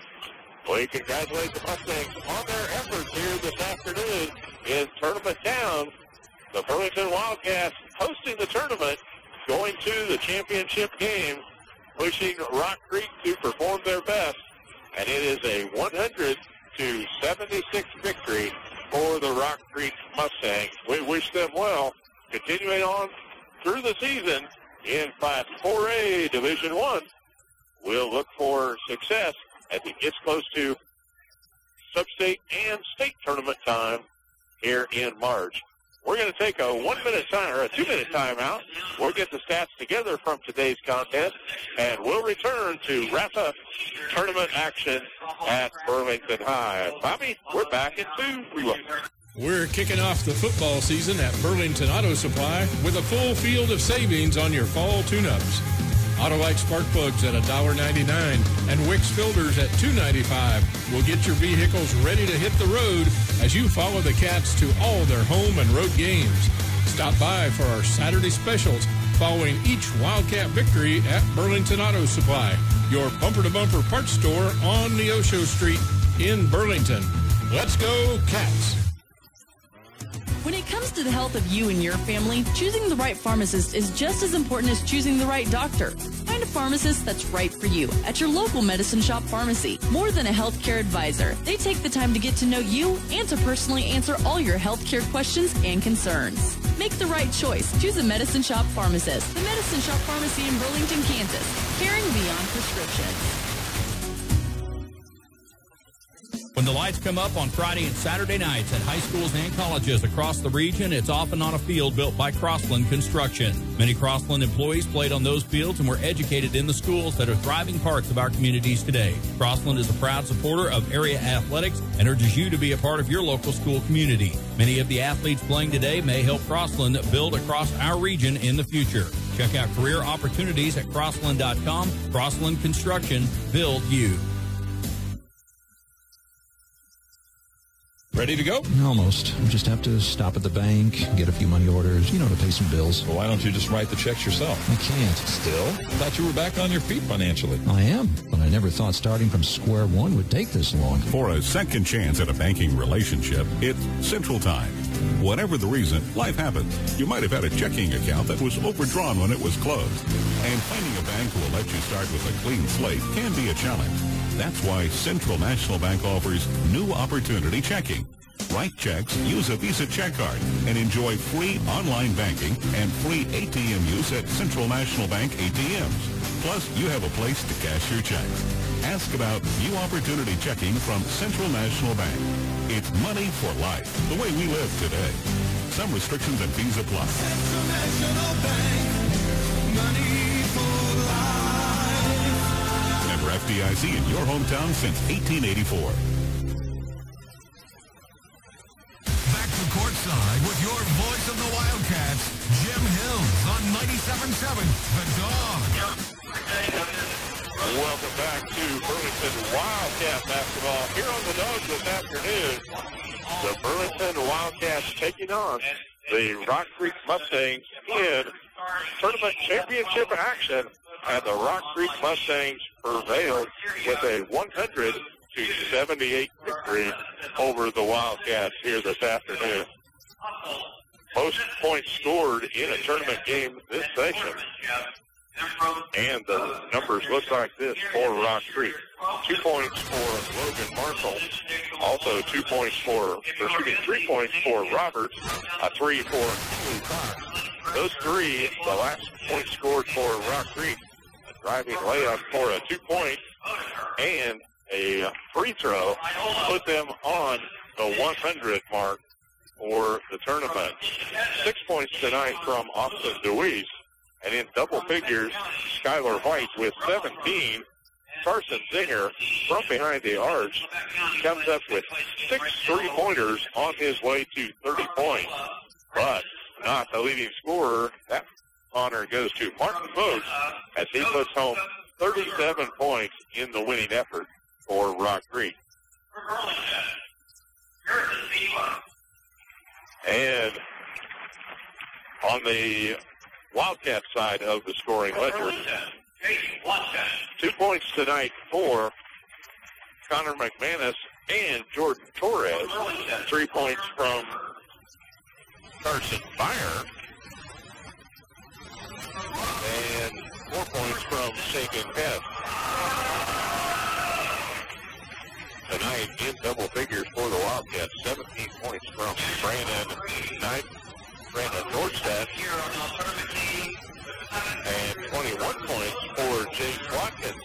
Speaker 1: We congratulate the Mustangs on their efforts here this afternoon in Tournament Town. The Burlington Wildcats hosting the tournament, going to the championship game, pushing Rock Creek to perform their best, and it is a 100-76 victory for the Rock Creek Mustangs. We wish them well, continuing on through the season in Class 4A Division I. We'll look for success as it gets close to sub-state, and state tournament time here in March. We're going to take a 1-minute time or a 2-minute timeout. We'll get the stats together from today's contest, and we'll return to wrap up tournament action at Burlington High. Bobby, we're back in 2.
Speaker 12: We're kicking off the football season at Burlington Auto Supply with a full field of savings on your fall tune-ups. Autolite spark plugs at $1.99 and Wix filters at $2.95 will get your vehicles ready to hit the road as you follow the Cats to all their home and road games. Stop by for our Saturday specials following each Wildcat victory at Burlington Auto Supply, your bumper-to-bumper parts store on Neosho Street in Burlington. Let's go, Cats!
Speaker 13: When it comes to the health of you and your family, choosing the right pharmacist is just as important as choosing the right doctor. Find a pharmacist that's right for you at your local Medicine Shop pharmacy. More than a healthcare advisor, they take the time to get to know you and to personally answer all your healthcare questions and concerns. Make the right choice. Choose a Medicine Shop pharmacist. The Medicine Shop Pharmacy in Burlington, Kansas. Caring beyond prescriptions.
Speaker 14: When the lights come up on Friday and Saturday nights at high schools and colleges across the region, it's often on a field built by Crossland Construction. Many Crossland employees played on those fields and were educated in the schools that are thriving parts of our communities today. Crossland is a proud supporter of area athletics and urges you to be a part of your local school community. Many of the athletes playing today may help Crossland build across our region in the future. Check out career opportunities at Crossland.com. Crossland Construction, build you.
Speaker 15: Ready to go?
Speaker 16: Almost. We just have to stop at the bank, get a few money orders, to pay some bills.
Speaker 15: Well, why don't you just write the checks yourself?
Speaker 16: I can't.
Speaker 15: Still? I thought you were back on your feet financially.
Speaker 16: I am, but I never thought starting from square one would take this long.
Speaker 17: For a second chance at a banking relationship, it's Central Time. Whatever the reason, life happens. You might have had a checking account that was overdrawn when it was closed. And finding a bank who will let you start with a clean slate can be a challenge. That's why Central National Bank offers New Opportunity Checking. Write checks, use a Visa check card, and enjoy free online banking and free ATM use at Central National Bank ATMs. Plus, you have a place to cash your checks. Ask about New Opportunity Checking from Central National Bank. It's money for life, the way we live today. Some restrictions and fees apply. Central National Bank, money for life. Member FDIC in your hometown since 1884.
Speaker 3: Courtside with your voice of the Wildcats, Jim Hills on 97.7 The Dawg.
Speaker 1: Welcome back to Burlington Wildcat basketball here on the Dawg this afternoon. The Burlington Wildcats taking on the Rock Creek Mustangs in tournament championship action, and the Rock Creek Mustangs prevailed with a 100-78 victory over the Wildcats here this afternoon. Most points scored in a tournament game this session. And the numbers look like this for Rock Creek. 2 points for Logan Marshall. Also 3 points for Roberts. A 3 for Lee Fox. Those three, the last point scored for Rock Creek. A driving layup for a 2-point and a free throw put them on the 100 mark for the tournament. 6 points tonight from Austin DeWeese. And in double figures, Skylar White with 17. Carson Zinger from behind the arch comes up with 6 3-pointers on his way to 30 points. But not the leading scorer. That honor goes to Martin Focht as he puts home 37 points in the winning effort for Rock Creek. And on the Wildcat side of the scoring ledger, 2 points tonight for Connor McManus and Jordan Torres. 3 points from Carson Byer. And 4 points from Sagan Hess. Tonight in double figures for the Wildcats. 17 points from Brandon Knight, Brandon Nordstad, and 21 points for James Watkins.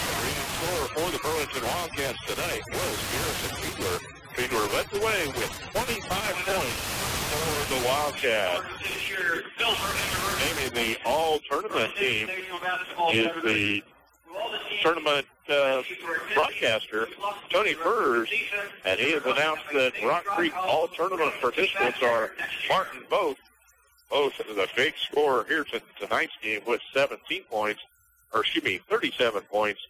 Speaker 1: The leading scorer for the Burlington with 25 points for the Wildcats. Naming the all-tournament team is the tournament broadcaster, Tony Furs, and he has announced that Rock Creek all-tournament participants are Martin Both the big scorer here to tonight's game with 37 points.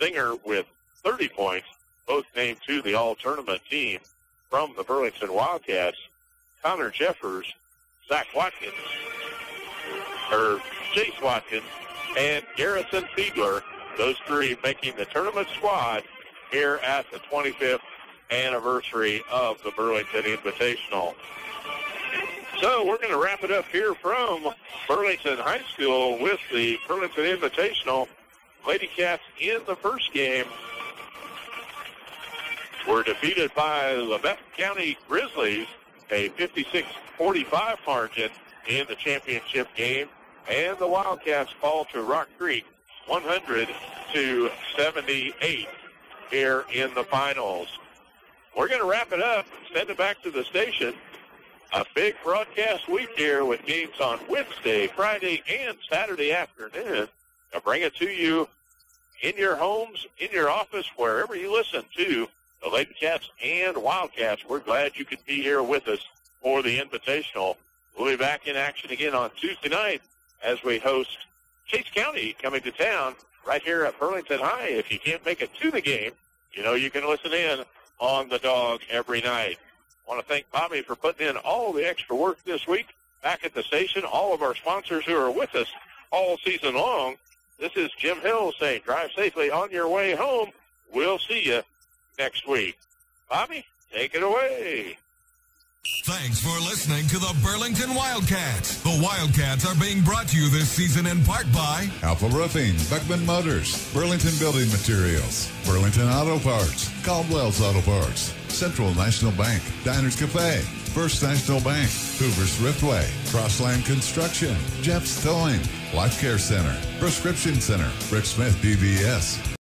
Speaker 1: Singer with 30 points, both named to the all-tournament team from the Burlington Wildcats. Connor Jeffers, Jace Watkins, and Garrison Fiedler, those three making the tournament squad here at the 25th anniversary of the Burlington Invitational. So we're going to wrap it up here from Burlington High School with the Burlington Invitational. Lady Cats in the first game were defeated by Labette County Grizzlies, a 56-45 margin in the championship game, and the Wildcats fall to Rock Creek 100-78 here in the finals. We're going to wrap it up, send it back to the station. A big broadcast week here with games on Wednesday, Friday, and Saturday afternoon. I'll bring it to you in your homes, in your office, wherever you listen to the Lady Cats and Wildcats. We're glad you could be here with us for the Invitational. We'll be back in action again on Tuesday night as we host Chase County coming to town right here at Burlington High. If you can't make it to the game, you know you can listen in on the Dawg every night. I want to thank Bobby for putting in all the extra work this week back at the station, all of our sponsors who are with us all season long. This is Jim Hill saying drive safely on your way home. We'll see you next week. Bobby, take it away.
Speaker 3: Thanks for listening to the Burlington Wildcats. The Wildcats are being brought to you this season in part by
Speaker 2: Alpha Roofing, Beckman Motors, Burlington Building Materials, Burlington Auto Parts, Caldwell's Auto Parts, Central National Bank, Diners Cafe, First National Bank, Hoover's Thriftway, Crossland Construction, Jeff's Towing, Life Care Center, Prescription Center, Rick Smith BVS,